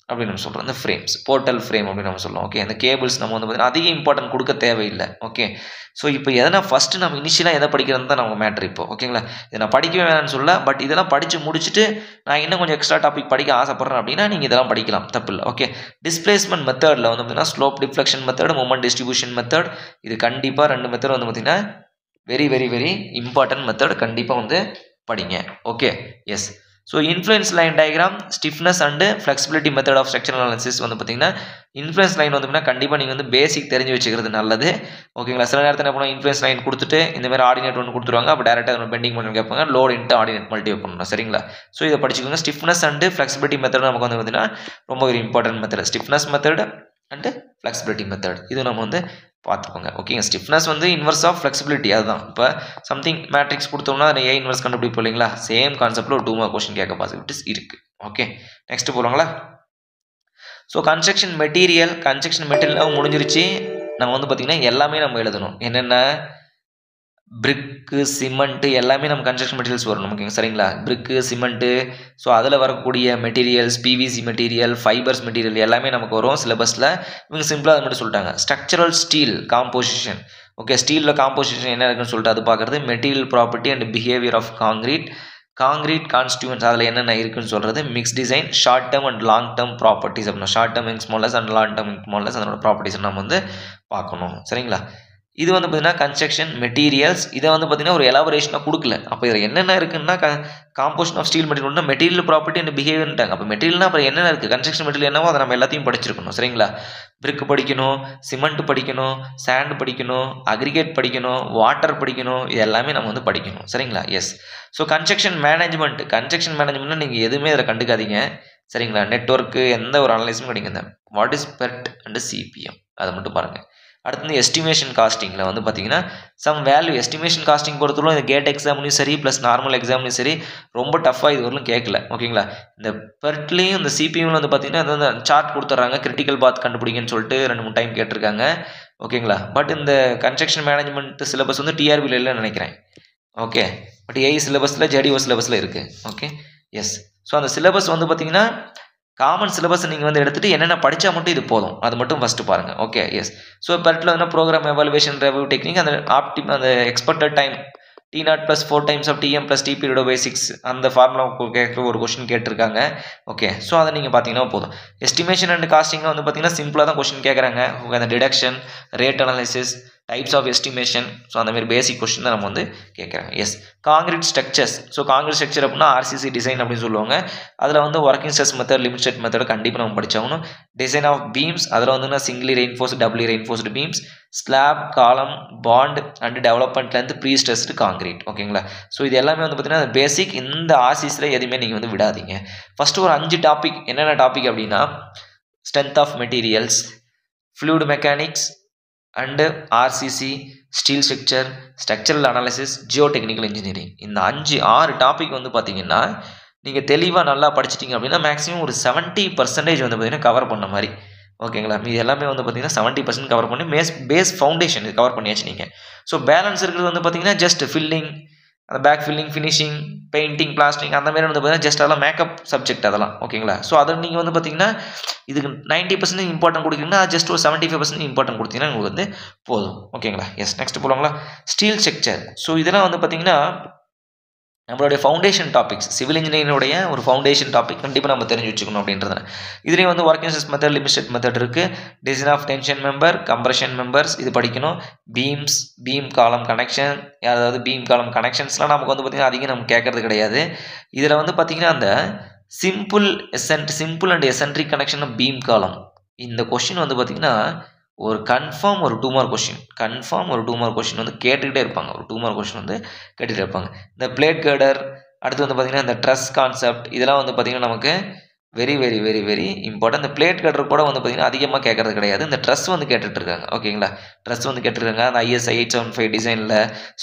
அப்படின்னு நம்ம சொல்கிறோம். இந்த ஃப்ரேம்ஸ் போர்ட்டல் ஃப்ரேம் அப்படின்னு நம்ம சொல்லுவோம். ஓகே, இந்த கேபிள்ஸ் நம்ம வந்து பார்த்திங்கன்னா அதிக இம்பார்ட்டன்ட் கொடுக்க தேவையில்லை. ஓகே, ஸோ இப்போ எதனா ஃபஸ்ட்டு நம்ம இனிஷியலாக எதை படிக்கிறது தான் நம்ம மேட்ரு இப்போ. ஓகேங்களா, இதை நான் படிக்கவே வேணாம்னு சொல்ல, பட் இதெல்லாம் படித்து முடிச்சுட்டு நான் இன்னும் கொஞ்சம் எக்ஸ்ட்ரா டாபிக் படிக்க ஆசைப்பட்றேன் அப்படின்னா நீங்கள் இதெல்லாம் படிக்கலாம், தப்பு இல்லை. ஓகே, டிஸ்பிளேஸ்மெண்ட் மெத்தடில் வந்து பார்த்திங்கன்னா slope deflection method, moment distribution method, இது கண்டிப்பாக 2 மெத்தட் வந்து பார்த்திங்கன்னா very very very important method. கண்டிப்பாக வந்து படிங்க. Okay, yes. So influence line diagram, stiffness and flexibility method of structural analysis வந்து பார்த்திங்கன்னா இன்ஃப்ளூயன்ஸ் லைன் வந்து கண்டிப்பாக நீங்கள் வந்து பேசிக் தெரிஞ்சு வச்சுக்கிறது நல்லது. ஓகேங்களா, சில நேரத்தில் என்ன பண்ணுவோம், இன்ஃப்ளூயன்ஸ் லைன் கொடுத்துட்டு இந்த மாதிரி ஆர்டினேட் ஒன்று கொடுத்துருவாங்க. அப்போ டேரெக்டாக பெண்டிங் பண்ணி கேட்பாங்க, லோட் இன்ட்டு ஆர்டினேட் மல்டிப்ளை பண்ணணும். சரிங்களா, ஸோ இதை படிச்சுக்கோங்க. ஸ்டிஃப்னஸ் அண்டு ஃப்ளெக்சிபிலிட்டி மெத்தட் நமக்கு வந்து பார்த்திங்கன்னா ரொம்ப ஒரு important method. Stiffness method and flexibility method இது நம்ம வந்து பார்த்துக்கோங்க. ஓகேங்க, ஸ்டிஃப்னஸ் வந்து இன்வர்ஸ் ஆஃப் ஃப்ளெக்சிபிலிட்டி. அதுதான் இப்போ சம்திங் மேட்ரிக்ஸ் கொடுத்தோம்னா அதை ஏன் இன்வர்ஸ் கண்டுபிடிப்போம் இல்லைங்களா, சேம் கான்செப்டில் ஒரு 2 மார்க் கொஸ்டின் கேட்க பாசிபிலிட்டிஸ் இருக்குது. ஓகே, நெக்ஸ்ட் போகிறாங்களா? ஸோ கன்ஸ்ட்ரக்ஷன் மெட்டீரியல் முடிஞ்சிருச்சு. நம்ம வந்து பார்த்திங்கன்னா எல்லாமே நம்ம எழுதணும். என்னென்ன பிரிக்கு, சிமெண்ட்டு எல்லாமே நம்ம கன்ஸ்ட்ரக்ஷன் மெட்டீரியல்ஸ் வரும் நமக்கு. சரிங்களா, பிரிக்கு, சிமெண்ட்டு, ஸோ அதில் வரக்கூடிய materials, PVC material, fibres material எல்லாமே நமக்கு வரும் சிலபஸில். இவங்க சிம்பிளாக அது மட்டும் சொல்லிட்டாங்க. Structural steel composition. ஓகே, ஸ்டீலில் காம்போசிஷன் என்ன இருக்குன்னு சொல்லிட்டு அது பார்க்குறது. Material property and behaviour of concrete constituents அதில் என்னென்ன இருக்குன்னு சொல்கிறது. Mix design, short term and long term properties அப்படின்னா ஷார்ட் டேர்ம் இன்க்ஸ்மாலஸ் அண்ட் லாங் டேர்ம் இன்க்ஸ்மாலஸ் அதனோட ப்ராப்பர்ட்டிஸ் நம்ம வந்து பார்க்கணும். சரிங்களா, இது வந்து பார்த்திங்கன்னா கன்ஸ்ட்ரக்ஷன் மெட்டீரியல்ஸ். இதை வந்து பார்த்திங்கன்னா ஒரு எலாபரேஷனாக கொடுக்கல. அப்போ இதில் என்னென்ன இருக்குன்னா composition of steel material, material property and பிஹேவியர்ட்டாங்க. அப்போ மெட்டீரியல்னா அப்புறம் என்னென்ன இருக்குது, கன்ஸ்ட்ரக்ஷன் மெட்டீரியல் என்னவோ அதை நம்ம எல்லாத்தையும் படிச்சிருக்கணும். சரிங்களா, பிரிக் படிக்கணும், சிமெண்ட் படிக்கணும், சாண்ட் படிக்கணும், அக்ரிகேட் படிக்கணும், வாட்டர் படிக்கணும், இது எல்லாமே நம்ம வந்து படிக்கணும். சரிங்களா, எஸ். ஸோ கன்ஸ்ட்ரக்ஷன் மேனேஜ்மெண்ட்னா நீங்கள் எதுவுமே அதில் கண்டுக்காதீங்க. சரிங்களா, நெட்ஒர்க்கு எந்த ஒரு அனலைஸும் கிடைக்குது. வாட் இஸ் பெர்ட் அண்ட் சிபிஎம் அதை மட்டும் பாருங்கள். அடுத்து எஸ்டிமேஷன் காஸ்டிங்கில் வந்து பார்த்தீங்கன்னா சம் வேல்யூ எஸ்டிமேஷன் காஸ்டிங் பொறுத்தவரை இந்த கேட் எக்ஸாம்லையும் சரி ப்ளஸ் நார்மல் எக்ஸாம்லையும் சரி ரொம்ப டஃப்பாக இது வரலும் கேட்கல. ஓகேங்களா, இந்த பெர்ட்லேயும் இந்த சிபிஎம்ல வந்து பார்த்தீங்கன்னா அது வந்து சார்ட் கொடுத்துட்றாங்க, கிரிட்டிக்கல் பாத் கண்டுபிடிங்கன்னு சொல்லிட்டு 2-3 டைம் கேட்டிருக்காங்க. ஓகேங்களா, பட் இந்த கன்ஸ்ட்ரக்ஷன் மேனேஜ்மெண்ட் சிலபஸ் வந்து டிஆர்பியில் இல்லைன்னு நினைக்கிறேன். ஓகே, பட் ஏஐ சிலபஸில் ஜேடிஓ சிலபஸில் இருக்குது. Okay, yes. ஸோ அந்த சிலபஸ் வந்து பார்த்தீங்கன்னா காமன் சிலபஸ் நீங்கள் வந்து எடுத்துகிட்டு என்னென்ன படித்தா மட்டும் இது போதும், அது மட்டும் ஃபஸ்ட்டு பாருங்கள். Okay, yes. ஸோ பெர்ட்டில் வந்து ப்ரோக்ராம் எவாலுவேஷன் ரெவ்யூ டெக்னிக், அந்த expected time T0 + 4 times of TM + TP / 6 அந்த ஃபார்முலா கேட்க ஒரு கொஸ்டின் கேட்டிருக்காங்க. ஓகே, ஸோ அதை நீங்கள் பார்த்தீங்கன்னா போதும். எஸ்டிமேஷன் அண்ட் காஸ்டிங் வந்து பார்த்தீங்கன்னா சிம்பிளாக தான் கொஸ்டின் கேட்குறாங்க. அந்த deduction, rate analysis, types of estimation. So அந்த மாதிரி பேசிக் கொஸ்டின் தான் நம்ம வந்து கேட்குறாங்க. Yes, concrete structures. So concrete structure அப்படின்னா ஆர்சிசி டிசைன் அப்படின்னு சொல்லுவாங்க. அதில் வந்து working stress method, limit state method கண்டிப்பாக நம்ம படிச்சாகணும். டிசைன் ஆஃப் பீம்ஸ், அதில் வந்து singly reinforced, doubly reinforced beams, slab, column, bond and டெவலப்மெண்ட்லேருந்து ப்ரீ ஸ்ட்ரெஸ்டு காங்கிரீட். ஓகேங்களா? ஸோ இது எல்லாமே வந்து பார்த்தீங்கன்னா பேசிக். இந்த ஆர்சிஸில் எதுவுமே நீங்கள் வந்து விடாதீங்க. ஃபஸ்ட்டு ஒரு 5 டாபிக். என்னென்ன டாபிக் அப்படின்னா strength of materials, fluid mechanics and RCC, steel structure, structural analysis, geotechnical engineering. இந்த 6 டாபிக் வந்து பார்த்தீங்கன்னா நீங்கள் தெளிவாக நல்லா படிச்சிட்டிங்க அப்படின்னா மேக்ஸிமம் ஒரு 70% வந்து பார்த்தீங்கன்னா கவர் பண்ண மாதிரி. ஓகேங்களா? மீது எல்லாமே வந்து பார்த்தீங்கன்னா 70% கவர் பண்ணி பேஸ் ஃபவுண்டேஷன் கவர் பண்ணியாச்சு நீங்கள். ஸோ பேலன்ஸ் இருக்கிறது வந்து பார்த்தீங்கன்னா ஜஸ்ட் ஃபில்லிங், அந்த backfilling, finishing, painting, plastering அந்த மாதிரி வந்து பார்த்தீங்கன்னா ஜஸ்ட் அதெல்லாம் மேக்கப் சப்ஜெக்ட் அதெல்லாம். ஓகேங்களா? ஸோ அதை நீங்கள் வந்து பார்த்தீங்கன்னா இதுக்கு 90% இம்பார்ட்டன்ட் கொடுக்குறீங்கன்னா ஜஸ்ட் ஒரு 75% இம்பார்ட்டன்ட் கொடுத்தீங்கன்னா உங்களுக்கு வந்து போதும். ஓகேங்களா? எஸ், நெக்ஸ்ட் போகலாங்களா? Steel structure. ஸோ இதெல்லாம் வந்து பார்த்தீங்கன்னா நம்மளுடைய ஃபவுண்டேஷன் டாபிக்ஸ். சிவில் இன்ஜினியரிங்கோடைய ஒரு ஃபவுண்டேஷன் டாபிக் கண்டிப்பாக நம்ம தெரிஞ்சு வச்சுக்கணும் அப்படின்றத. இதுலேயும் வந்து working stress method, limit state method இருக்குது. Design of tension member, compression members இது படிக்கணும். பீம்ஸ், பீம் காலம் கனெக்ஷன், அதாவது பீம் காலம் கனெக்ஷன்ஸ்லாம் நமக்கு வந்து பார்த்திங்கன்னா அதிகம் நம்ம கேட்கறது கிடையாது. இதில் வந்து பார்த்திங்கன்னா அந்த simple and eccentric connection of beam column, இந்த கொஸ்டின் வந்து பார்த்திங்கன்னா ஒரு கன்ஃபார்ம் ஒரு 2 மார்க் கொஸ்டின், வந்து கேட்டுக்கிட்டே இருப்பாங்க. ஒரு 2 மார்க் கொஸ்டின் வந்து கேட்டுகிட்டே இருப்பாங்க. இந்த பிளேட் கேர்டர், அடுத்து வந்து பார்த்திங்கன்னா இந்த ட்ரஸ் கான்செப்ட், இதெல்லாம் வந்து பார்த்திங்கன்னா நமக்கு very very very very important. இந்த பிளேட் கேர்டர் கூட வந்து பார்த்திங்கன்னா அதிகமாக கேட்கறது கிடையாது. இந்த ட்ரஸ் வந்து கேட்டுட்ருக்காங்க. ஓகேங்களா? ட்ரஸ் வந்து கேட்டுருக்காங்க. அந்த ISI 875 டிசைனில்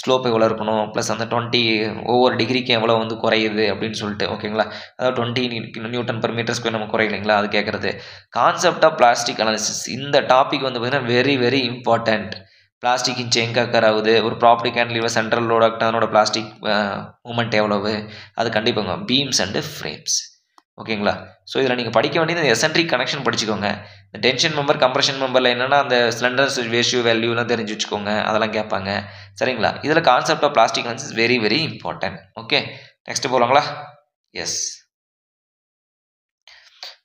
ஸ்லோப் எவ்வளோ இருக்கணும், ப்ளஸ் அந்த 20 ஒவ்வொரு டிகிரிக்கு எவ்வளோ வந்து குறையுது அப்படின்னு சொல்லிட்டு. ஓகேங்களா? அதாவது 20 Nm/m² நம்ம குறையில்லைங்களா, அது கேட்குறது. கான்செப்ட் ஆஃப் பிளாஸ்டிக் அனாலிசிஸ், இந்த டாபிக் வந்து பார்த்திங்கன்னா very very important. Plastic hinge எங்கே கர் ஆகுது, ஒரு ப்ராப்பர்ட்டி கேன்டிலீவர் சென்ட்ரல் லோட் ஆக்டானோட பிளாஸ்டிக் மூமெண்ட் எவ்வளவு, அது கண்டிப்பாங்க. Beams and frames. ஓகேங்களா? ஸோ இதில் நீங்கள் படிக்க வேண்டியது எசென்ட்ரிக் கனெக்ஷன் படிச்சுக்கோங்க. இந்த டென்ஷன் மெம்பர், கம்ப்ரெஷன் மெம்பரில் என்னென்னா அந்த ஸ்லெண்டர்ஸ் ரேஷியோ வேல்யூலாம் தெரிஞ்சு வச்சுக்கோங்க. அதெல்லாம் கேட்பாங்க. சரிங்களா? இதில் concept of plastic analysis very very important. Okay, next போகலாங்களா? Yes,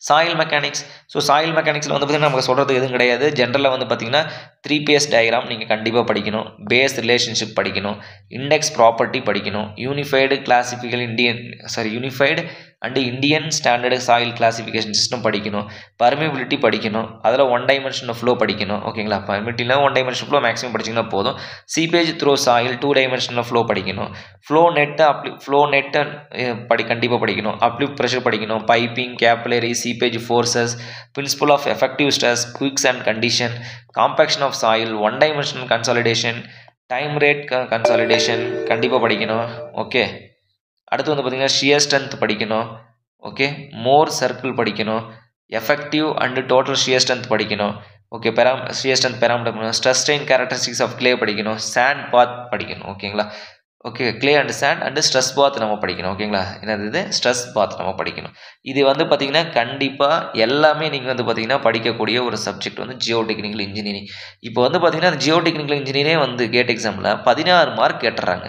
soil mechanics. So soil மெக்கானிக்ஸில் வந்து பார்த்திங்கன்னா நமக்கு சொல்கிறது எதுவும் கிடையாது. ஜென்ரலாக வந்து பார்த்திங்கன்னா 3 பேஸ் டயக்ராம் நீங்கள் கண்டிப்பாக படிக்கணும். பேஸ் ரிலேஷன்ஷிப் படிக்கணும். இண்டெக்ஸ் ப்ராப்பர்ட்டி படிக்கணும். Unified and Indian standard soil classification system படிக்கணும். பர்மிபிலிட்டி படிக்கணும். அதில் 1 டைமென்ஷனல் ஃப்ளோ படிக்கணும். ஓகேங்களா? பர்மிபிலிட்டியில் 1 டைமென்ஷனல் ஃப்ளோ மேக்ஸிமம் படிச்சிங்கன்னா போதும். Seepage through soil 2 dimensional flow படிக்கணும். ஃப்ளோ நெட்டை கண்டிப்பாக படிக்கணும். அப்லிஃப்ட் ப்ரெஷர் படிக்கணும். Piping, capillary, seepage forces, principle of effective stress, quicksand condition, compaction of soil, 1 dimensional consolidation, time rate consolidation கண்டிப்பாக படிக்கணும். ஓகே, அடுத்து வந்து பார்த்திங்கன்னா ஷியர் ஸ்ட்ரென்த் படிக்கணும். ஓகே, மோர் சர்க்கிள் படிக்கணும். Effective and total shear strength படிக்கணும். Okay, shear strength parameter படிக்கணும். Stress strain characteristics of clay படிக்கணும். சாண்ட் பாத் படிக்கணும். ஓகேங்களா? Okay, clay and sand and stress path நம்ம படிக்கணும். ஓகேங்களா? என்னது இது? ஸ்ட்ரெஸ் பாத் நம்ம படிக்கணும். இது வந்து பார்த்திங்கன்னா கண்டிப்பாக எல்லாமே நீங்கள் வந்து பார்த்திங்கன்னா படிக்கக்கூடிய ஒரு சப்ஜெக்ட் வந்து ஜியோ டெக்னிக்கல் இன்ஜினியரிங். இப்போ வந்து பார்த்திங்கன்னா அந்த ஜியோ டெக்னிக்கல் இன்ஜினியரிங்கே வந்து கேட் எக்ஸாமில் 16 மார்க் கேட்டுறாங்க.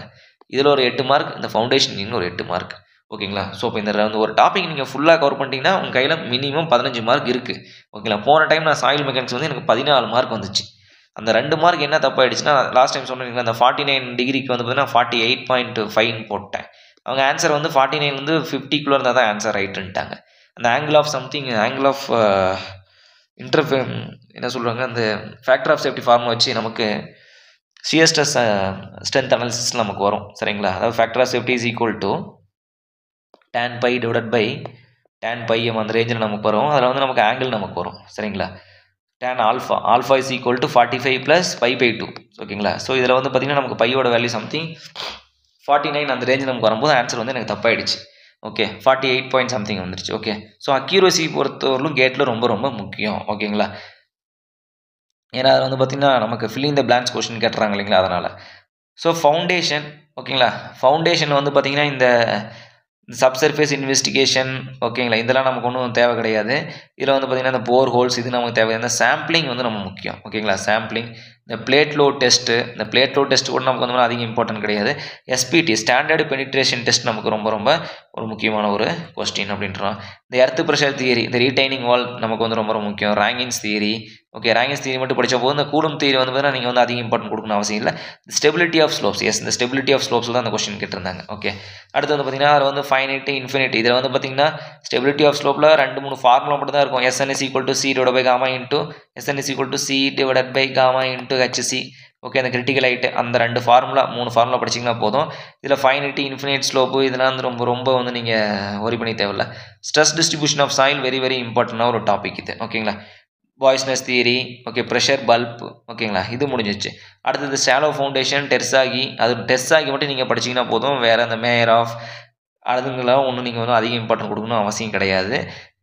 இதில் ஒரு 8 மார்க், இந்த ஃபவுண்டேஷன் இன்னும் ஒரு 8 மார்க். ஓகேங்களா? ஸோ இப்போ இந்த வந்து ஒரு டாபிக் நீங்கள் ஃபுல்லாக கவர் பண்ணிட்டீங்கன்னா உங்கள் கையில் மினிமம் 15 மார்க் இருக்குது. ஓகேங்களா? போன டைம் நான் சாயில் மெக்கானிக்ஸ் வந்து எனக்கு 14 மார்க் வந்துச்சு. அந்த 2 மார்க் என்ன தப்பாயிடுச்சுன்னா, லாஸ்ட் டைம் சொன்னீங்களா அந்த 49 டிகிரிக்கு வந்து பார்த்தீங்கன்னா 48.5 போட்டேன். அவங்க ஆன்சர் வந்து 49 வந்து 50க்குள்ளே இருந்தால் தான் ஆன்சர் ரைட்டுன்ட்டாங்க. அந்த ஆங்கிள் ஆஃப் என்ன சொல்கிறாங்க, அந்த ஃபேக்டர் ஆஃப் சேஃப்டி ஃபார்மை வச்சு நமக்கு ஷியர் ஸ்ட்ரென்த் அனாலிசிஸ் நமக்கு வரும். சரிங்களா? அதாவது factor of safety is equal to tan pi divided by tan pi m, அந்த ரேஞ்சில் நமக்கு வரும். அதில் வந்து நமக்கு ஆங்கிள் நமக்கு வரும். சரிங்களா? tan alpha is equal to 45 plus π/2. ஓகேங்களா? ஸோ இதில் வந்து பார்த்திங்கன்னா நமக்கு பையோட வேல்யூ சம்திங் 49 அந்த ரேஞ்ச் நமக்கு வரும்போது ஆன்சர் வந்து எனக்கு தப்பாயிடுச்சு. ஓகே, 48 பாயிண்ட் சம்திங் வந்துடுச்சு. ஓகே, ஸோ அக்யூரசி பொறுத்தவரையிலும் கேட்டில் ரொம்ப ரொம்ப முக்கியம். ஓகேங்களா? ஏன்னா அதில் வந்து பார்த்திங்கன்னா நமக்கு ஃபில்லிங் த பிளாங்க்ஸ் கொஸ்டின் கேட்டுறாங்க இல்லைங்களா, அதனால். So foundation. ஓகேங்களா? ஃபவுண்டேஷன் வந்து பார்த்திங்கன்னா இந்த சப்சர்ஃபேஸ் இன்வெஸ்டிகேஷன். ஓகேங்களா? இதெல்லாம் நமக்கு ஒன்றும் தேவை கிடையாது. இதில் வந்து பார்த்திங்கன்னா இந்த போர் ஹோல்ஸ் இது நமக்கு தேவை. இந்த சாம்பிளிங் வந்து நம்ம முக்கியம். ஓகேங்களா? சாம்பிளிங், இந்த பிளேட் லோட் டெஸ்ட்டு, இந்த பிளேட் லோட் டெஸ்ட் கூட நமக்கு வந்து அதிகம் இம்பார்ட்டன்ட் கிடையாது. SPT ஸ்டாண்டர்டு பெனிட்ரேஷன் டெஸ்ட் நமக்கு ரொம்ப ரொம்ப ஒரு முக்கியமான ஒரு கொஸ்டின் அப்படின்றோம். இந்த எர்த் ப்ரெஷர் தியரி, இந்த ரீடைனிங் வால் நமக்கு வந்து ரொம்ப ரொம்ப முக்கியம். ராங்கின்ஸ் தியரி. ஓகே, ரேங்கிஸ் தியரி மட்டும் படிச்சா போதும். இந்த கூலும் தியரி வந்து பார்த்தீங்கன்னா நீங்கள் வந்து அதிக இம்பார்ட்டன்ட் கொடுக்கணும் அவசியம் இல்லை. ஸ்டெபிலிட்டி ஆஃப் ஸ்லோப்ஸ், எஸ், இந்த ஸ்டெபிலிட்டி ஆஃப் ஸ்லோப்ஸ் தான் அந்த கொஸ்டின் கேட்டிருந்தாங்க. ஓகே, அடுத்து வந்து பார்த்தீங்கன்னா அதில் வந்து ஃபைனைட் இன்ஃபினிட். இதில் வந்து பார்த்தீங்கன்னா ஸ்டெபிலிட்டி ஆஃப் ஸ்லோப்பில் 2-3 ஃபார்முலா மட்டும் தான் இருக்கும். SN = C divided by gamma into SN = C divided by gamma into HC. Okay, அந்த கிரிட்டிக்கல் ஹைட் அந்த 2 ஃபார்முலா 3 ஃபார்முலா படிச்சிங்கன்னா போதும். இதில் ஃபைனைட் இன்ஃபினிட் ஸ்லோப்பு இதெல்லாம் வந்து ரொம்ப வந்து நீங்கள் ஒரி பண்ணி தேவையில்ல. Stress distribution of soil very இம்பார்ட்டண்டான ஒரு டாபிக் இது. ஓகேங்களா, Boussinesq theory, okay, pressure bulb, ஓகேங்களா, இது முடிஞ்சிச்சு. அடுத்தது ஷாலோ ஃபவுண்டேஷன், டெர்சாகி. அது டெர்சாகி மட்டும் நீங்கள் படிச்சிங்கன்னா போதும். வேறு அந்த மேயர் ஆஃப் அதுங்களாம் ஒன்றும் நீங்கள் வந்து அதிக இம்பார்ட்டன்ட் கொடுக்கணும் அவசியம் கிடையாது.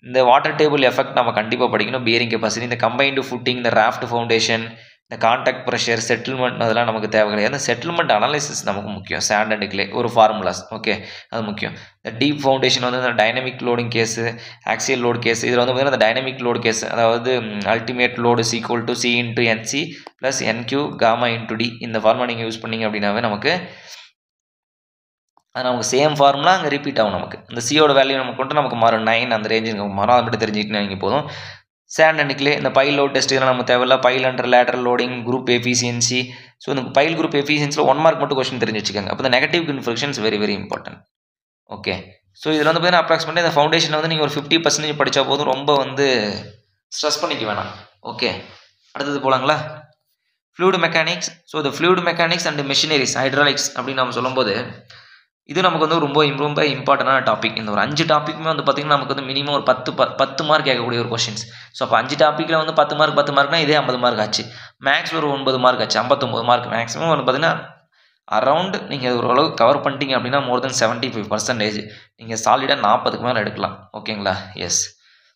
இந்த வாட்டர் டேபிள் எஃபெக்ட் நம்ம கண்டிப்பாக படிக்கணும். பியரிங் கெப்பாசிட்டி, இந்த கம்பைன்டு ஃபுட்டிங், இந்த ராஃப்ட் ஃபவுண்டேஷன், இந்த கான்டாக்ட் ப்ரெஷர், செட்டில்மெண்ட், அதெல்லாம் நமக்கு தேவை கிடையாது. இந்த செட்டில்மெண்ட் அனாலிசிஸ் நமக்கு முக்கியம். சாண்ட் அண்ட் கிளே ஒரு ஃபார்முலாஸ், ஓகே, அது முக்கியம். இந்த டீப் ஃபவுண்டேஷன் வந்து இந்த dynamic loading case, axial load case. இதில் வந்து பார்த்தீங்கன்னா இந்த டைனமிக் லோடு கேஸ், அதாவது ultimate load = C × NC + NQ gamma × D. இந்த ஃபார்முலா நீங்கள் யூஸ் பண்ணிங்க அப்படின்னாவே நமக்கு சேம் ஃபார்முலா அங்கே ரிப்பீட் ஆகும். நமக்கு இந்த சியோட வேல்யூ நமக்கு மாறும் 9 அந்த ரேஞ்சுக்கு மாறும். அதை மட்டும் தெரிஞ்சுக்கிட்டு நீங்கள் போதும். சாண்ட் அண்ட் கிளே, இந்த பைல் லோட் டெஸ்ட் இதெல்லாம் நமக்கு தேவையில்ல. File under lateral loading, group efficiency. So இந்த பைல் குரூப் எஃபிஷியன்சியில் 1 மார்க் மட்டும் கொஸ்டின் தெரிஞ்சு வச்சுக்கோங்க. அப்போ இந்த negative infections very important. Okay, so இதில் வந்து பார்த்தீங்கன்னா அப்ராக்சிமேட்டாக இந்த ஃபவுண்டேஷன் வந்து நீங்கள் ஒரு 50% படித்தா போதும். ரொம்ப வந்து ஸ்ட்ரெஸ் பண்ணிக்க வேணாம். ஓகே, அடுத்தது போகலாங்களா, ஃப்ளூயிட் மெக்கானிக்ஸ். ஸோ இந்த fluid mechanics and machineries, hydraulics அப்படின்னு நம்ம சொல்லும்போது இது நமக்கு வந்து ரொம்ப இம்பார்ட்டண்டான டாபிக். இந்த ஒரு 5 டாப்பிக்குமே வந்து பார்த்திங்கன்னா நமக்கு வந்து மினிமம் ஒரு 10 மார்க் கேட்கக்கூடிய ஒரு கொஷின்ஸ். ஸோ அப்போ 5 டாப்பிக்கில் வந்து 10 மார்க்னா இதே 50 மார்க் ஆச்சு. மேக்ஸ் ஒரு 9 மார்க் ஆச்சு, 59 மார்க். மேக்ஸிமம் வந்து பார்த்திங்கன்னா அரவுண்ட் நீங்கள் ஓரளவு கவர் பண்ணிட்டீங்க அப்படின்னா மோர் தென் 75% நீங்கள் சாலிடாக 40க்கு மேலே எடுக்கலாம். ஓகேங்களா, yes.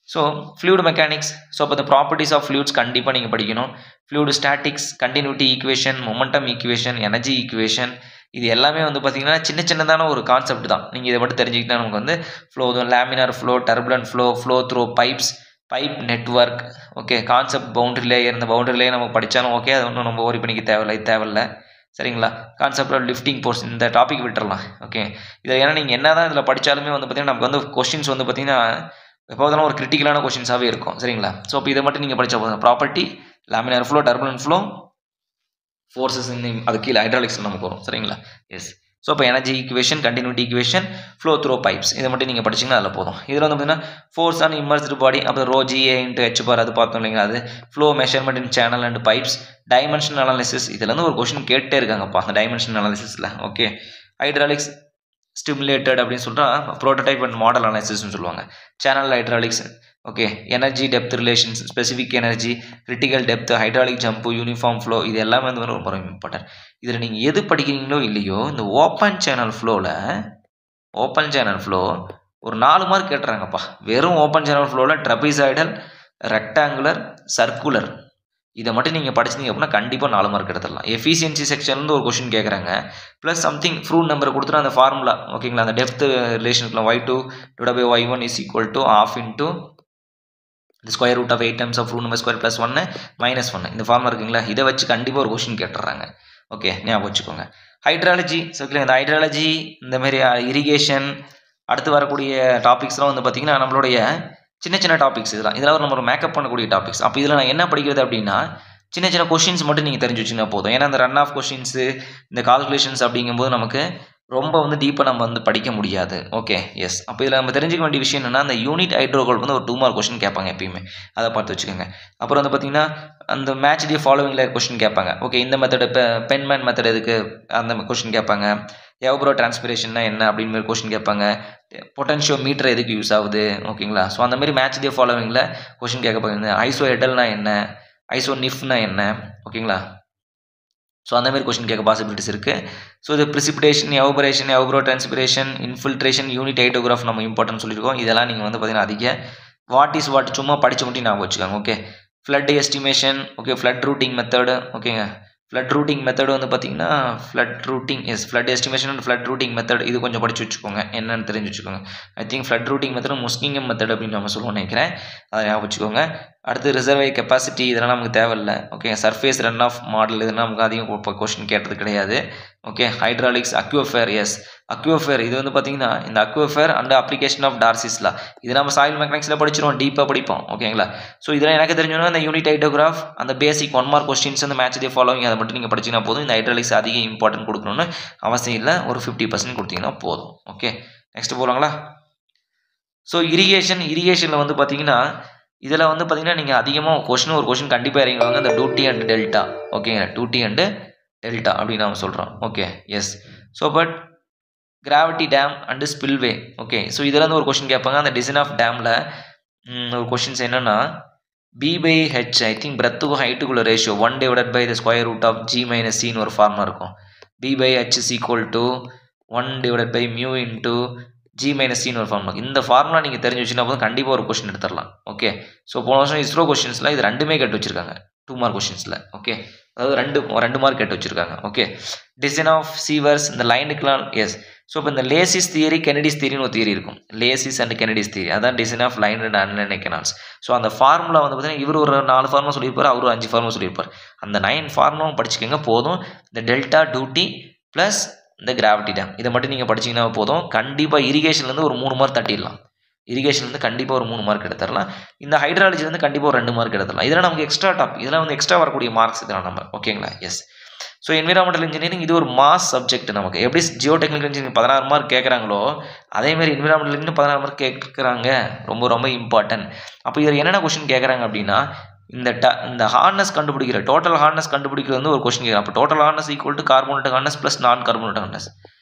So fluid mechanics, so அப்போ இந்த ப்ராப்பர்ட்டிஸ் ஆஃப் ஃப்ளூயிட்ஸ் கண்டிப்பாக நீங்கள் படிக்கணும். Fluid statics, continuity equation, momentum equation, energy equation, இது எல்லாமே வந்து பார்த்திங்கன்னா சின்னதான ஒரு கான்செப்ட் தான். நீங்கள் இதை மட்டும் தெரிஞ்சுக்கிட்டால் நமக்கு வந்து flow, laminar flow, turbulent flow through pipes, pipe network, okay, concept boundary layer. இந்த பவுண்டரி லேயர் நம்ம படித்தாலும் ஓகே, அது ஒன்றும் நம்ம ஒரி பண்ணிக்க தேவையில்லை. சரிங்களா, கான்செப்ட் ஆஃப் லிஃப்டிங் ஃபோர்ஸ், இந்த டாபிக் விட்டுறலாம். ஓகே, இதில் ஏன்னா நீங்கள் என்ன தான் இதில் படித்தாலுமே வந்து பார்த்திங்கன்னா நமக்கு வந்து கொஸ்டின்ஸ் வந்து பார்த்திங்கன்னா எப்போதெல்லாம் ஒரு கிரிட்டிக்கலான கொஸ்டின்ஸாகவே இருக்கும். சரிங்களா, ஸோ இப்போ இதை மட்டும் நீங்கள் படித்தா போதும். Property, laminar flow, turbulent flow, forces, அது கீழே ஹைட்ராலிக்ஸ் நமக்கு வரும். சரிங்களா, எஸ். ஸோ இப்போ energy equation, continuity equation, flow through pipes, இதை மட்டும் நீங்கள் படிச்சிங்கன்னா அதில் போதும். இதில் வந்து பார்த்தீங்கன்னா ஃபோர்ஸ் ஆன் இம்மர்ஸ்டு பாடி, அப்புறம் ρGA × H⁻, அது பார்த்தோம் இல்லைங்களா, அது flow measurement in channel and pipes, dimension analysis. இதில் வந்து ஒரு கொஸ்டின் கேட்டே இருக்காங்கப்பா அந்த டைமென்ஷன் அனாலிசிஸில். ஓகே, ஹைட்ராலிக்ஸ் ஸ்டிமுலேட்டட் அப்படின்னு சொல்கிறா, ப்ரோட்டோடைப் அண்ட் மாடல் அனாலிசிஸ்னு சொல்லுவாங்க. Channel hydraulics, okay, energy depth relations, specific energy, critical depth, hydraulic jump, uniform flow, இது எல்லாமே வந்து ரொம்ப இம்பார்ட்டன்ட். இதில் நீங்கள் எது படிக்கிறீங்களோ இல்லையோ, இந்த ஓப்பன் சேனல் ஃப்ளோ ஒரு 4 மார்க் கேட்டுறாங்கப்பா. வெறும் ஓப்பன் சேனல் ஃப்ளோவில் ட்ரபிசாய்டல், ரெக்டாங்குலர், சர்க்குலர், இதை மட்டும் நீங்கள் படிச்சிங்க அப்படின்னா கண்டிப்பாக 4 மார்க் எடுத்துடலாம். எஃபிஷியன்சி செக்ஷன்லேருந்து ஒரு கொஸ்டின் கேட்குறாங்க, ப்ளஸ் சம்திங் ஃப்ரூட் நம்பரை கொடுத்துட்டு அந்த ஃபார்முலா, ஓகேங்களா, அந்த depth ரிலேஷனுக்குலாம் y2 / y1 = ½ the square root of 8 times of root number square plus 1 minus 1. இந்த ஃபார்முலா இருக்குங்களா, இதை வச்சு கண்டிப்பாக ஒரு கொஸ்டின் கேட்டுறாங்க. ஓகே, ஞாபகம் வச்சுக்கோங்க. ஹைட்ராலஜி, ஓகே, இந்த ஹைட்ராலஜி, இந்த மாதிரி இரிகேஷன், அடுத்து வரக்கூடிய டாபிக்ஸ்லாம் வந்து பார்த்திங்கன்னா நம்மளுடைய சின்ன டாபிக்ஸ். இதெல்லாம் நம்ம ஒரு மேக்கப் பண்ணக்கூடிய டாபிக்ஸ். அப்போ இதில் நான் என்ன படிக்கிறது அப்படின்னா சின்ன கொஷின்ஸ் மட்டும் நீங்கள் தெரிஞ்சு வச்சுன்னா போதும். ஏன்னா இந்த ரன் ஆஃப் கொஷின்ஸு, இந்த கால்குலேஷன்ஸ் அப்படிங்கும்போது நமக்கு ரொம்ப வந்து டீப்பாக நம்ம வந்து படிக்க முடியாது. Okay, yes. அப்போ இதில் நம்ம தெரிஞ்சுக்க வேண்டிய விஷயம் என்னென்னா, அந்த யூனிட் ஹைட்ரோகோல் வந்து ஒரு 2 மார்க் கொஸ்டின் கேட்பாங்க எப்பயுமே, அதை பார்த்து வச்சுக்கோங்க. அப்புறம் வந்து பார்த்திங்கன்னா அந்த மேட்ச் தி ஃபாலோவிங்கில் கொஸ்டின் கேட்பாங்க. ஓகே, இந்த மெத்தடு, இப்போ பென்மேன் மெத்தட் எதுக்கு, அந்த கொஸ்டின் கேட்பாங்க. எவப்ரோ டிரான்ஸ்பிரேஷன்னா என்ன அப்படின்னு மாதிரி கொஸ்டின் கேட்பாங்க. பொட்டன்ஷியோ மீட்டர் எதுக்கு யூஸ் ஆகுது, ஓகேங்களா. ஸோ அந்த மாதிரி மேட்ச் தி ஃபாலோவிங்கில் கொஸ்டின் கேட்பாங்க. ஐசோ ஹெடல்னா என்ன, ஐசோ நிஃப்னா என்ன, ஓகேங்களா. ஸோ அந்தமாரி கொஸ்டின் கேட்க பாசிபிலிட்டிஸ் இருக்குது. ஸோ இது ப்ரிசிபிடேஷன், எவபரேஷன், எவப்ரோ டிரான்ஸ்பிரேஷன், இன்ஃபில்ட்ரேஷன், யூனிட் ஹைட்ரோகிராஃப் நம்ம இம்பார்ட்டன்ட் சொல்லியிருக்கோம். இதெல்லாம் நீங்கள் வந்து பார்த்தீங்கன்னா அதிக வாட் சும்மா படித்து மட்டும் ஞாபகம் வச்சுக்கோங்க. Okay, flood estimation, okay, flood routing method, ஓகேங்க. ஃப்ளட் ரூட்டிங் மெத்தடு வந்து பார்த்தீங்கன்னா flood estimation and flood routing method, இது கொஞ்சம் படித்து வச்சுக்கோங்க, என்னென்னு தெரிஞ்சு வச்சுக்கோங்க. I think flood routing method Muskingum method அப்படின்னு நம்ம சொல்லுவோம்னு நினைக்கிறேன், அதை ஞாபகம் வச்சுக்கோங்க. அடுத்து ரிசர்வை கெப்பாசிட்டி, இதெல்லாம் நமக்கு தேவையில்லை. Okay, surface run off model, இதெல்லாம் நமக்கு அதிகம் கொஸ்டின் கேட்டது கிடையாது. Okay, hydraulics, aquifer, yes, aquifer இது வந்து பார்த்தீங்கன்னா இந்த aquifer and application of Darcy's law இது நம்ம சாயில் மெக்கானிக்ஸில் படிச்சிருவோம், டீப்பாக படிப்போம். ஓகேங்களா? ஸோ இதெல்லாம் எனக்கு தெரிஞ்சோன்னா அந்த யூனிட் ஹைட்ரோகிராஃப் அந்த பேசிக் 1 மார்க் கொஸ்டின்ஸ் அந்த மேட்ச் டே ஃபாலோவிங் அதை மட்டும் நீங்கள் படிச்சிங்கன்னா போதும். இந்த ஹைட்ராலிக்ஸ் அதிக இம்பார்ட்டன்ட் கொடுக்கணும்னு அவசியம் இல்லை, ஒரு 50% கொடுத்தீங்கன்னா போதும். ஓகே, நெக்ஸ்ட் போகலாங்களா? ஸோ இரிகேஷனில் வந்து பார்த்தீங்கன்னா இதில் வந்து பார்த்தீங்கன்னா நீங்கள் அதிகமாக ஒரு கொஷின் கண்டிப்பாக இறங்குவாங்க, இந்த டூட்டி அண்ட் டெல்டா. ஓகேங்க, டூட்டி அண்டு டெல்டா அப்படின்னு நம்ம சொல்கிறோம். Okay, yes. So but gravity dam and spillway. Okay, so இதில் வந்து ஒரு கொஷின் கேட்பாங்க, அந்த டிசைன் ஆஃப் டேமில் ஒரு கொஷின்ஸ் என்னென்னா B/H ஐ திங்க் பிரெத்துக்கும் ஹைட்டுக்குள்ள ரேஷியோ 1/√G - C ஒரு ஃபார்முலா இருக்கும். B/H is equal to 1/μ into G - C ஒரு ஃபார்முலா. இந்த ஃபார்முலா நீங்கள் தெரிஞ்சு வச்சுன்னா போதும், கண்டிப்பாக ஒரு கொஸ்டின் எடுத்துடலாம். ஓகே, ஸோ போன வருஷம் இஸ்ரோ கொஸ்டின்ஸில் இது ரெண்டுமே கேட்டு வச்சுருக்காங்க 2 மார்க் கொஸ்டின்ஸில். ஓகே, அதாவது 2 மார்க் கேட்டு வச்சுருக்காங்க. ஓகே, டிசைன் ஆஃப் சீவர்ஸ் இந்த லைனுக்குலாம் எஸ். ஸோ இப்போ இந்த லேசிஸ் தியரி கெனடிஸ் தியரின்னு ஒரு தியரி இருக்கும், லேசிஸ் அண்ட் கெனடிஸ் தியரி, அதான் design of lined and unlined canals. So அந்த ஃபார்முலா வந்து பார்த்தீங்கன்னா இவர் ஒரு 4 ஃபார்முலா சொல்லியிருப்பார், அவர் 5 ஃபார்முலா சொல்லியிருப்பார். அந்த 9 ஃபார்முலாவும் படிச்சுக்கோங்க போதும். இந்த டெல்டா டியூட்டி ப்ளஸ் இந்த கிராவிட்டி டேம் இதை மட்டும் நீங்கள் படிச்சிங்கன்னா போதும். கண்டிப்பாக இரிகேஷன்லேருந்து ஒரு 3 மார்க் தட்டிடலாம். இரிகேஷன்லேருந்து கண்டிப்பாக ஒரு 3 மார்க் எடுத்துடலாம். இந்த ஹைட்ராலஜிலேருந்து கண்டிப்பாக ஒரு 2 மார்க் எடுத்துடலாம். இதெல்லாம் நமக்கு எக்ஸ்ட்ரா டாபிக், இதெல்லாம் வந்து எக்ஸ்ட்ரா வரக்கூடிய மார்க்ஸ் இதெல்லாம் நம்ம. ஓகேங்களா? எஸ். ஸோ என்விரான்மெண்டல் இன்ஜினியரிங் இது ஒரு மாஸ் சப்ஜெக்ட் நமக்கு. எப்படி ஜியோ டெக்னிக்கல் இன்ஜினியரிங் 16 மார்க் கேட்குறாங்களோ அதேமாதிரி என்விரான்மெண்டல் இன்ஜினியரிங் 16 மார்க் கேட்குறாங்க, ரொம்ப ரொம்ப இம்பார்ட்டன்ட். அப்போ இதில் என்னென்ன கொஸ்டின் கேட்குறாங்க அப்படின்னா இந்த ஹார்னஸ் கண்டுபிடிக்கிற டோட்டல் ஹார்னஸ் கண்டுபிடிக்கிறது வந்து ஒரு கொஸ்டின் கேட்குறாங்க. அப்போ total harness equal to carbonate harness plus நான் கார்போனேட் ஹார்னஸ்.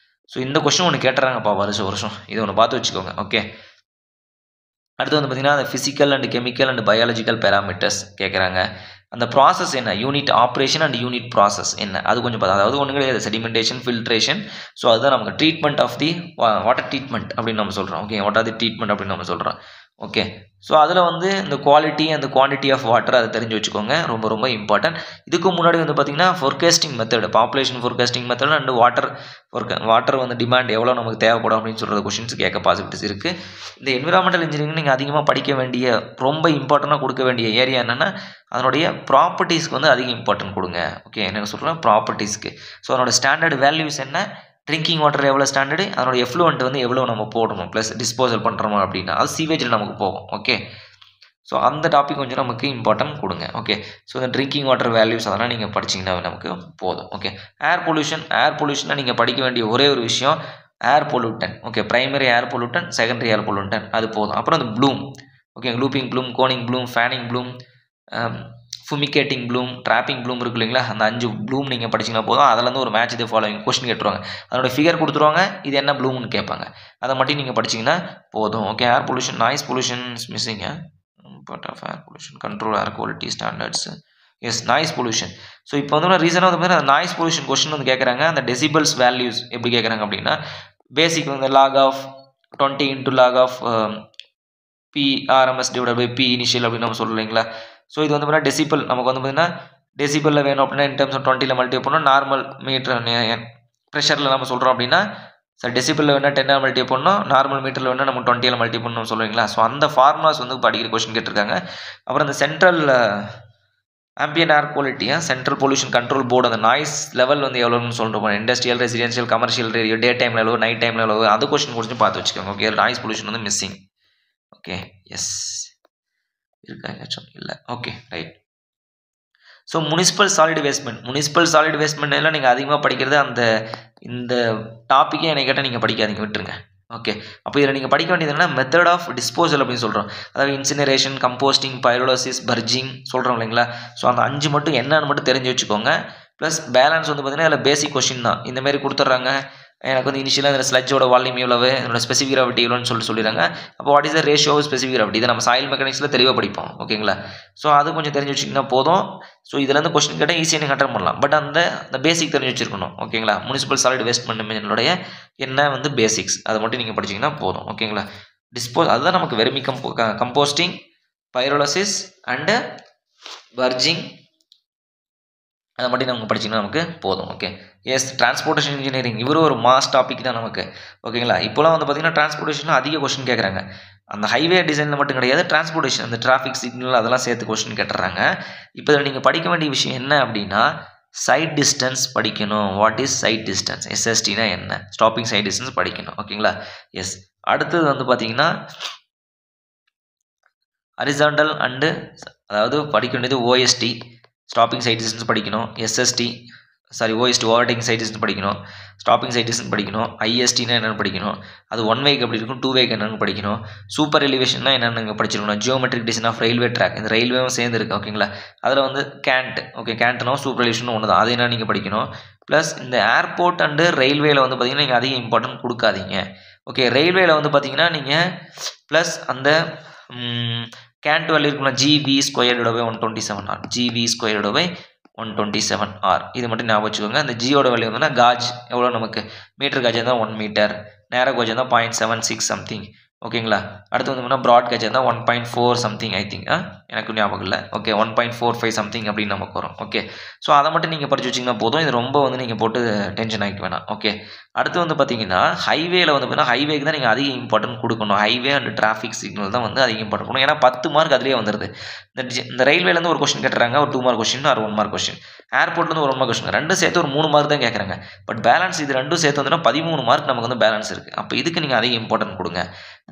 ஸோ இந்த கொஸ்டின் ஒன்று கேட்டுறாங்கப்பா வருஷம் இது ஒன்று பார்த்து வச்சுக்கோங்க. ஓகே, அடுத்து வந்து பார்த்தீங்கன்னா அந்த physical and chemical and biological parameters கேட்குறாங்க. அந்த ப்ராசஸ் என்ன, unit operation and unit process என்ன, அது கொஞ்சம் பார்த்தா அதாவது ஒன்றும் கிடையாது, செடிமெண்டேஷன் ஃபில்ட்ரேஷன். ஸோ அதுதான் நமக்கு treatment of the water treatment அப்படின்னு நம்ம சொல்கிறோம். Okay, what are the treatment அப்படின்னு நம்ம சொல்கிறோம். ஓகே, ஸோ அதில் வந்து இந்த குவாலிட்டி அந்த குவான்டிட்டி ஆஃப் வாட்டர் அதை தெரிஞ்சு வச்சுக்கோங்க, ரொம்ப ரொம்ப இம்பார்ட்டன்ட். இதுக்கு முன்னாடி வந்து பார்த்திங்கன்னா forecasting method, population forecasting method and water வந்து டிமாண்ட் எவ்வளோ நமக்கு தேவைப்படும் அப்படின்னு சொல்கிற கொஷின்ஸ் கேட்க பாசிபிலிட்டிஸ் இருக்குது. இந்த என்விரான்மெண்டல் இன்ஜினியரிங் நீங்கள் அதிகமாக படிக்க வேண்டிய ரொம்ப இம்பார்ட்டண்ட்டாக கொடுக்க வேண்டிய ஏரியா என்னென்னா அதனுடைய ப்ராப்பர்ட்டிஸ்க்கு வந்து அதிக இம்பார்ட்டன்ட் கொடுங்க. ஓகே, என்ன சொல்கிறேன், ப்ராப்பர்ட்டிஸ்க்கு. ஸோ அதனோட ஸ்டாண்டர்ட் வேல்யூஸ் என்ன, ட்ரிங்கிங் வாட்டர் எவ்வளோ ஸ்டாண்டர்டு, அதனோட எஃப்ளூவன்ட் வந்து எவ்வளோ நம்ம போடணும், ப்ளஸ் டிஸ்போசல் பண்ணுறோமா அப்படின்னா அது சீவேஜில் நமக்கு போகும். ஓகே, ஸோ அந்த டாபிக் கொஞ்சம் நமக்கு இம்பார்ட்டன்ட் கொடுங்க. ஓகே, ஸோ இந்த ட்ரிங்கிங் வாட்டர் வேல்யூஸ் அதெல்லாம் நீங்கள் படிச்சிங்கன்னா நமக்கு போதும். ஓகே, ஏர் பொல்யூஷனாக நீங்கள் படிக்க வேண்டிய ஒரே ஒரு விஷயம் air pollutant. Okay, primary air pollutant, secondary air pollutant, அது போதும். அப்புறம் அந்த plume. Okay, looping plume, coning plume, fanning plume, fumigating plume, trapping plume இருக்கு இல்லைங்களா, அந்த 5 ப்ளூம் நீங்கள் படிச்சிங்கன்னா போதும். அதில் வந்து ஒரு மேட்ச் இதே ஃபாலோவிங் கொஸ்டின் கேட்டுருவாங்க, அதோட ஃபிகர் கொடுத்துருவாங்க, இது என்ன ப்ளூம்னு கேட்பாங்க, அதை மட்டும் நீங்கள் படிச்சிங்கன்னா போதும். Okay, air pollution, noise pollution is மிஸ்ஸிங்க, part of air pollution, control air quality standards. Yes, noise pollution. So இப்போ வந்து ரீசனாக வந்து பார்த்தீங்கன்னா நாய்ஸ் பொல்யூஷன் கொஸ்டின் வந்து கேட்குறாங்க. அந்த டெசிபல்ஸ் வேல்யூஸ் எப்படி கேட்குறாங்க அப்படின்னா பேசிக் வந்து lock of 20 into log of PRMS divided by P initial அப்படின்னு நம்ம சொல்லுவீங்களா. ஸோ இது வந்து பார்த்தீங்கன்னா டெசிபல், நமக்கு வந்து பார்த்தீங்கன்னா டெசிபலில் வேணும் அப்படின்னா இன் டர்ம்ஸ் ஆஃப் 20 மல்டிப்ளை பண்ணணும். நார்மல் மீட்டர் ப்ரெஷரில் நம்ம சொல்கிறோம் அப்படின்னா சார் டெசிபலில் வேணால் 10 மல்டிப்ளை பண்ணணும், நார்மல் மீட்டரில் வேணால் நம்ம 20 மல்டிப்ளை பண்ணணும் சொல்லுவீங்களா. ஸோ அந்த ஃபார்முலாஸ் வந்து படிக்கிற கொஸ்டின் கேட்டிருக்காங்க. அப்புறம் இந்த சென்ட்ரல் ambient ஏர் குவாலிட்டியாக சென்ட்ரல் பொல்யூஷன் கண்ட்ரோல் போர்டு அந்த நாய்ஸ் லெவல் வந்து எவ்வளோன்னு சொல்லிட்டு இண்டஸ்ட்ரியல், ரெசிடென்ஷியல், கமர்ஷியல் ரேடியோ, டே டைமில் எவ்வளோ, நைட் டைமில் எவ்வளோ, அது கொஸ்டின் கொஞ்சம் பார்த்து வச்சுக்கோங்க. ஓகே, நாய்ஸ் பொல்யூஷன் வந்து மிஸ்ஸிங். ஓகே, எஸ் இருக்கா ஏதாச்சும் இல்லை. Okay, right. So municipal solid வேஸ்ட்மெண்ட் எல்லாம் நீங்கள் அதிகமாக படிக்கிறது அந்த இந்த டாப்பிக்கே என்னை கேட்டால் நீங்கள் படிக்காதீங்க, விட்டுருங்க. ஓகே, அப்போ இதில் நீங்கள் படிக்க வேண்டியது என்னன்னா மெத்தட் ஆஃப் டிஸ்போசல் அப்படின்னு சொல்கிறோம். அதாவது இன்சினரேஷன், கம்போஸ்டிங், பைரோலசிஸ், பர்ஜிங் சொல்கிறோம் இல்லைங்களா. ஸோ அந்த 5 மட்டும் என்னன்னு மட்டும் தெரிஞ்சு வச்சுக்கோங்க. ப்ளஸ் பேலன்ஸ் வந்து பார்த்தீங்கன்னா அதில் பேசிக் கொஸ்டின் தான். இந்தமாரி கொடுத்துட்றாங்க, எனக்கு வந்து இனிஷியலாக இந்த ஸ்லட்ஜோட வால்யூம் எவ்வளவு, இதோட ஸ்பெசிஃபிக் கிராவிட்டி எவ்வளோன்னு சொல்லிடுறாங்க. அப்போ what is the ratio of specific gravity, இதை நம்ம சாயில் மெக்கானிக்ஸில் தெளிவாக படிப்போம். ஓகேங்களா. ஸோ அது கொஞ்சம் தெரிஞ்சு வச்சிங்கன்னா போதும். ஸோ இதுலேருந்து கொஸ்டின் கேட்டால் ஈஸியாக நீங்கள் அட்டன் பண்ணலாம். பட் அந்த பேசிக் தெரிஞ்சு வச்சிருக்கணும். ஓகேங்களா. முனிசிபல் சாலிட் வேஸ்ட்மென்ட்னுடைய என்ன வந்து பேசிக்ஸ் அதை மட்டும் நீங்கள் படிச்சிங்கன்னா போதும். ஓகேங்களா. அதுதான் நமக்கு வெர்மி கம்போஸ்டிங், பைரோலசிஸ் அண்டு பர்ஜிங், அதை மட்டும் நமக்கு படிச்சிங்கன்னா நமக்கு போதும். Okay, S. டிரான்ஸ்போர்ட்டேஷன் இன்ஜினியரிங் இவரும் ஒரு மாஸ் டாபிக் தான் நமக்கு. ஓகேங்களா. இப்போலாம் வந்து பார்த்தீங்கன்னா டிரான்ஸ்போர்ட்டேஷனில் அதிக கொஸ்டின் கேட்குறாங்க. அந்த ஹைவே டிசைனில் மட்டும் கிடையாது, டிரான்ஸ்போர்ட்டேஷன் அந்த டிராஃபிக் சிக்னல் அதெல்லாம் சேர்த்து கொஸ்டின் கேட்டுறாங்க. இப்போ இதில் நீங்கள் படிக்க வேண்டிய விஷயம் என்ன அப்படின்னா சைட் டிஸ்டன்ஸ் படிக்கணும். What is sight distance? எஸ்எஸ்டினா என்ன? ஸ்டாப்பிங் சைட் டிஸ்டன்ஸ் படிக்கணும். ஓகேங்களா? எஸ். அடுத்தது வந்து பார்த்தீங்கன்னா ஹரிசாண்டல் அண்டு அதாவது படிக்க வேண்டியது ஓஎஸ்டி ஸ்டாப்பிங் சைட் டிஸ்டன்ஸ் படிக்கணும். SSD OSD overtaking sight distance படிக்கணும். ஸ்டாப்பிங் சைட் டிஸ்டன்ஸ் படிக்கணும். ஐஎஸ்டினா என்னென்னு படிக்கணும். அது 1 வேக்கு எப்படி இருக்கும், 2 வேக்கு என்னென்னு படிக்கணும். சூப்பர் எலிவேஷன்னா என்னென்னு படிச்சிருக்கணும். Geometric design of railway track, இந்த ரயில்வேவும் சேர்ந்து இருக்குது. ஓகேங்களா? அதில் வந்து கேண்ட், ஓகே கேண்ட்னா சூப்பர் எலிவேஷன் ஒன்று தான், அது என்ன நீங்கள் படிக்கணும். ப்ளஸ் இந்த ஏர்போர்ட் அண்டு ரயில்வேயில் வந்து பார்த்தீங்கன்னா நீங்கள் அதிக இம்பார்ட்டன்ட் கொடுக்காதீங்க. ஓகே, ரயில்வேயில் வந்து பார்த்தீங்கன்னா நீங்கள் ப்ளஸ் அந்த கேண்ட் வேல்யூ இருக்குங்களா, GV²/127R, GV²/127R, இது மட்டும் ஞாபகம் வச்சுக்கோங்க. அந்த ஜியோட வேல்யூ வந்து காஜ் எவ்வளோ, நமக்கு மீட்டர் காஜ் இருந்தால் 1 மீட்டர், நேர காஜ் இருந்தால் 0.76 சம்திங். ஓகேங்களா? அடுத்து வந்து ப்ராட் காஜ் இருந்தால் 1.4 சம்திங், ஐ திங்க், எனக்கு ஞாபகம் இல்லை. ஓகே, 1.45 சம்திங் அப்படின்னு நமக்கு வரும். ஓகே, ஸோ அதை மட்டும் நீங்கள் படித்து வச்சிங்கன்னா போதும். இது ரொம்ப வந்து நீங்கள் போட்டு டென்ஷன் ஆகிக்க வேணாம். ஓகே, அடுத்து வந்து பார்த்தீங்கன்னா ஹைவேல வந்து பார்த்தீங்கன்னா ஹைவேக்கு தான் நீங்கள் அதிக இம்பார்ட்டன்ட் கொடுக்கணும். ஹைவே அண்ட் டிராஃபிக் சிக்னல் தான் வந்து அதிக இம்பார்ட்டன்ட் கொடுக்கணும். ஏன்னா 10 மார்க் அதிலே வந்துடுது. இந்த ரயில்வேலேருந்து ஒரு கொஸ்டின் கேட்டுறாங்க, ஒரு 2 மார்க் கொஸ்டின், ஒரு 1 மார்க் கொஸ்டின். ஏர்போர்ட்லேருந்து ஒரு 1 மார்க் கொஸ்டின், ரெண்டும் சேர்த்து ஒரு 3 மார்க் தான் கேட்குறாங்க. பட் பேலன்ஸ் இது ரெண்டும் சேர்த்து வந்துன்னா 13 மார்க் நமக்கு வந்து பேலன்ஸ் இருக்குது. அப்போ இதுக்கு நீங்கள் அதிக இம்பார்ட்டன்ட் கொடுங்க.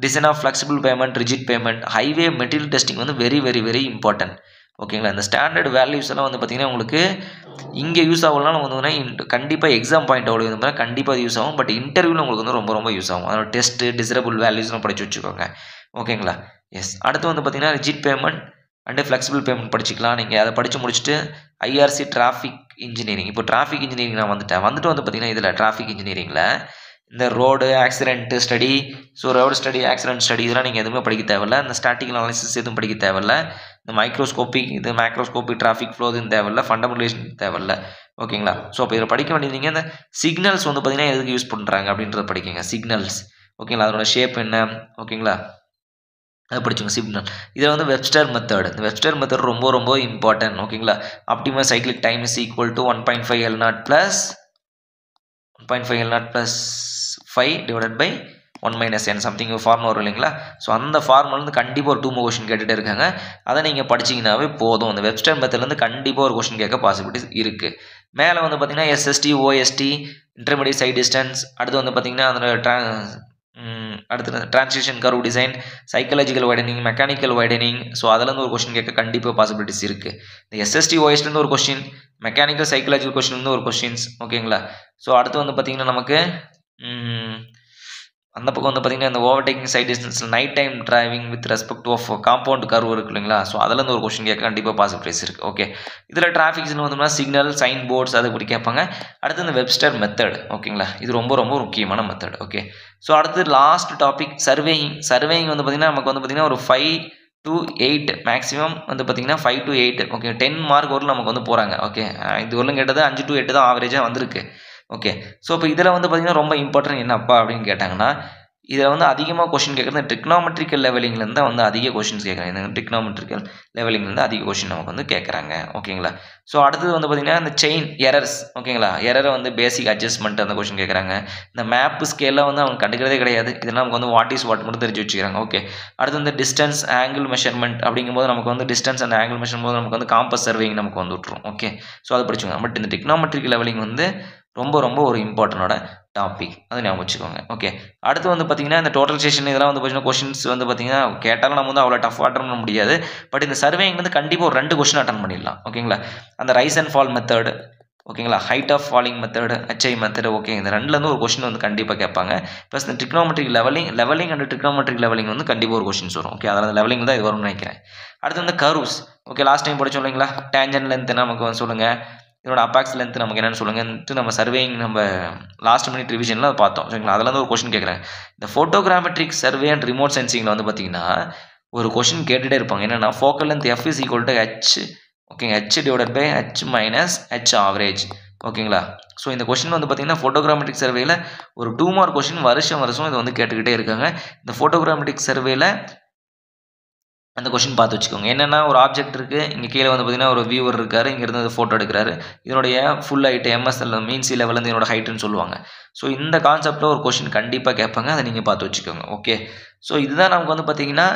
Design of flexible pavement, rigid pavement, highway material testing வந்து வெரி வெரி வெரி இம்பார்ட்டன்ட். ஓகேங்களா? இந்த ஸ்டாண்டர்ட் வேல்யூஸ் எல்லாம் வந்து பார்த்தீங்கன்னா உங்களுக்கு இங்கே யூஸ் ஆகலாம் வந்து கண்டிப்பாக எக்ஸாம் பாயிண்ட் அவ்வளோ வந்து கண்டிப்பாக யூஸ் ஆகும். பட் இன்டர்வியூவில் உங்களுக்கு வந்து ரொம்ப ரொம்ப யூஸ் ஆகும். அதோட டெஸ்ட்டு டிசரபிள் வேல்யூஸ்லாம் படித்து வச்சுக்கோங்க. ஓகேங்களா? எஸ். அடுத்து வந்து பார்த்தீங்கன்னா rigid pavement and flexible pavement படிச்சிக்கலாம். நீங்கள் அதை படித்து முடிச்சுட்டு ஐஆர்சி டிராஃபிக் இன்ஜினியரிங், இப்போ டிராஃபிக் இன்ஜினியரிங் நான் வந்துட்டு வந்து பார்த்தீங்கன்னா இதில் டிராஃபிக் இன்ஜினியரிங்கில் இந்த road accident study, so road study, accident study இதெல்லாம் நீங்கள் எதுவுமே படிக்க தேவையில்ல. இந்த ஸ்டாட்டிக்கல் அனாலிசிஸ் எதுவும் படிக்க தேவையில்ல. இந்த மைக்ரோஸ்கோபிக், இது மேக்ரோஸ்கோபிக் டிராஃபிக் ஃப்ளோ இதுவும் தேவையில்ல. ஃபண்டமெண்டலேஷன் தேவையில்ல. ஓகேங்களா? ஸோ அப்போ இதில் படிக்க வேண்டியது இந்த சிக்னல்ஸ் வந்து பார்த்தீங்கன்னா எதுக்கு யூஸ் பண்ணுறாங்க அப்படின்றத படிக்கங்க. சிக்னல்ஸ், ஓகேங்களா? அதோட ஷேப் என்ன, ஓகேங்களா? அதை படிச்சுங்க. சிக்னல் இதில் வந்து வெப்ஸ்டர் மெத்தட், இந்த வெப்ஸ்டர் மெத்தட் ரொம்ப ரொம்ப இம்பார்ட்டன்ட். ஓகேங்களா? Optimal cyclic time is equal to 1.5 L0 plus 1.5 L0 plus 5 divided by 1 minus n something formula வரும் இல்லைங்களா? ஸோ அந்த ஃபார்முலேருந்து கண்டிப்பாக ஒரு 2 மார்க் கொஸ்டின் கேட்டுகிட்டே இருக்காங்க. அதை நீங்கள் படிச்சிங்கனாவே போதும். அந்த வெப்ஸ்டர் மெத்தட்லேருந்து கண்டிப்பாக ஒரு கொஸ்டின் கேட்க பாசிபிலிட்டிஸ் இருக்குது. மேலே வந்து பார்த்தீங்கன்னா SSD, OSD, intermediate sight distance, அடுத்து வந்து பார்த்தீங்கன்னா அதோட அடுத்து transition curve design, psychological widening, mechanical widening, so அதிலேருந்து ஒரு கொஸ்டின் கேட்க கண்டிப்பாக பாசிபிலிட்டிஸ் இருக்குது. இந்த எஸ்எஸ்டி ஓஎஸ்டிலேருந்து ஒரு கொஸ்டின், மெக்கானிக்கல் சைக்காலஜிக்கல் கொஸ்டின்லேருந்து ஒரு கொஸ்டின்ஸ். ஓகேங்களா? ஸோ அடுத்து வந்து பார்த்தீங்கன்னா நமக்கு அந்த பக்கம் வந்து பார்த்தீங்கன்னா இந்த ஓவர்டேக்கிங் சைட் டிஸ்டன்ஸில் night time driving with respect of compound curve இருக்கு இல்லைங்களா? ஸோ அதுலேருந்து ஒரு கொஸ்டின் கேட்க கண்டிப்பாக பாசிபிலிட்டிஸ் இருக்குது. ஓகே, இதில் டிராஃபிக்ஸ்னு வந்தோம்னா சிக்னல், சைன் போர்ட்ஸ் அது இப்படி கேட்பாங்க. அடுத்து இந்த வெப்ஸ்டர் மெத்தட், ஓகேங்களா? இது ரொம்ப ரொம்ப முக்கியமான மெத்தட். ஓகே, ஸோ அடுத்து லாஸ்ட் டாபிக் சர்வேயிங். சர்வேயிங் வந்து பார்த்தீங்கன்னா நமக்கு வந்து பார்த்தீங்கன்னா ஒரு 5 to 8 மேக்ஸிமம் வந்து பார்த்தீங்கன்னா 5 to 8. ஓகே, 10 மார்க் வரலும் நமக்கு வந்து போகிறாங்க. ஓகே, இது வரலும் கேட்டது 5 to 8 தான் ஆவரேஜாக வந்திருக்கு. ஓகே, ஸோ இப்போ இதில் வந்து பார்த்தீங்கன்னா ரொம்ப இம்பார்ட்டன்ட் என்னப்பா அப்படின்னு கேட்டாங்கன்னா இதில் வந்து அதிகமாக கொஸ்டின் கேட்குறது ட்ரிக்னாமெட்ரிக்கல் லெவலிங்லேருந்து தான் வந்து அதிக கொஸ்டின்ஸ் கேட்குறாங்க. இந்த ட்ரிக்னாமெட்ரிக்கல் லெவலிங்லேருந்து அதிக கொஸ்டின் நமக்கு வந்து கேட்குறாங்க. ஓகேங்களா? ஸோ அடுத்தது வந்து பார்த்திங்கன்னா இந்த செயின் எரர்ஸ், ஓகேங்களா? எரரை வந்து பேசிக் அட்ஜஸ்ட்மெண்ட் அந்த கொஸ்டின் கேட்குறாங்க. இந்த மேப்பு ஸ்கேலில் வந்து அவங்க கண்டுக்கிறதே கிடையாது. இதெல்லாம் நமக்கு வந்து வாட் இஸ் வாட் மட்டும் தெரிஞ்சு வச்சுக்கிறாங்க. ஓகே, அடுத்து இந்த டிஸ்டன்ஸ் ஆங்கிள் மெஷர்மெண்ட் அப்படிங்கும்போது நமக்கு வந்து டிஸ்டன்ஸ் அண்ட் ஆங்கிள் மெஷர்மெண்ட் போது நமக்கு வந்து காம்பஸ் சர்வேயிங் நமக்கு வந்து விட்டுரும். ஓகே, ஸோ அதை படிச்சுக்கோங்க. பட் இந்த ட்ரிக்னாமெட்ரிக்கல் லெவலிங் வந்து ரொம்ப ரொம்ப ஒரு இம்பார்ட்டனோட டாபிக், அதை ஞாபகம் வச்சுக்கோங்க. ஓகே, அடுத்து வந்து பார்த்தீங்கன்னா இந்த டோட்டலைசேஷன் இதெல்லாம் வந்து பார்த்தீங்கன்னா கொஸ்டின்ஸ் வந்து பார்த்தீங்கன்னா கேட்டாலும் நம்ம வந்து அவ்வளோ டஃப் அட்டன் பண்ண முடியாது. பட் இந்த சர்வேயிங் வந்து கண்டிப்பாக ஒரு 2 கொஸ்டின் அட்டன் பண்ணிடலாம். ஓகேங்களா? அந்த ரைஸ் அண்ட் ஃபால் மெத்தட், ஓகேங்களா? Height of falling method, HI method, okay, இந்த ரெண்டுலேருந்து ஒரு கொஸ்டின் வந்து கண்டிப்பாக கேட்பாங்க. ப்ளஸ் இந்த trigonometric levelling and trigonometric levelling வந்து கண்டிப்பாக ஒரு கொஸ்டின்ஸ் வரும். ஓகே, அதில் அந்த லெவலிங் தான் இது வரும்னு நினைக்கிறேன். அடுத்து வந்து கர்வ்ஸ், ஓகே, லாஸ்ட் டைம் படிச்சோம் இல்லைங்களா? டேஞ்சன்ட் லென்த் நமக்கு வந்து சொல்லுங்கள், இதோட அப்பாக்ஸ் லென்த் நமக்கு என்னென்னு சொல்லுங்கன்ட்டு நம்ம சர்வேயிங் நம்ம லாஸ்ட் மினிட் ரிவிஷனில் அதை பார்த்தோம். சரிங்களா? அதில் வந்து ஒரு கொஸ்டின் கேட்குறேன். இந்த ஃபோட்டோகிராமெட்ரிக் சர்வே அண்ட் ரிமோட் சென்சிங்கில் வந்து பார்த்தீங்கன்னா ஒரு கொஸ்டின் கேட்டுகிட்டே இருப்பாங்க. என்னென்னா focal length F is equal to H, ஓகேங்க, H divided by H minus H average. ஓகேங்களா? ஸோ இந்த கொஸ்டின் வந்து பார்த்தீங்கன்னா ஃபோட்டோகிராமெட்ரிக் சர்வேயில் ஒரு 2 மார்க் கொஸ்டின் வருஷம் இதை வந்து கேட்டுக்கிட்டே இருக்காங்க. இந்த ஃபோட்டோகிராமெட்ரிக் சர்வேயில் அந்த கொஸ்டின் பார்த்து வச்சுக்கோங்க. என்னென்னா ஒரு ஆப்ஜெக்ட் இருக்குது, இங்கே கீழே வந்து பார்த்தீங்கன்னா ஒரு வியூவர் இருக்கார், இங்கேருந்து ஃபோட்டோ எடுக்கிறாரு. இதனுடைய ஃபுல் ஹைட் MSL மீன் சி லெவலேருந்து இதனோட ஹைட்டுன்னு சொல்லுவாங்க. ஸோ இந்த கான்செப்டில் ஒரு கொஸ்டின் கண்டிப்பாக கேட்பாங்க, அதை நீங்கள் பார்த்து வச்சுக்கோங்க. ஓகே, ஸோ இதுதான் நமக்கு வந்து பார்த்தீங்கன்னா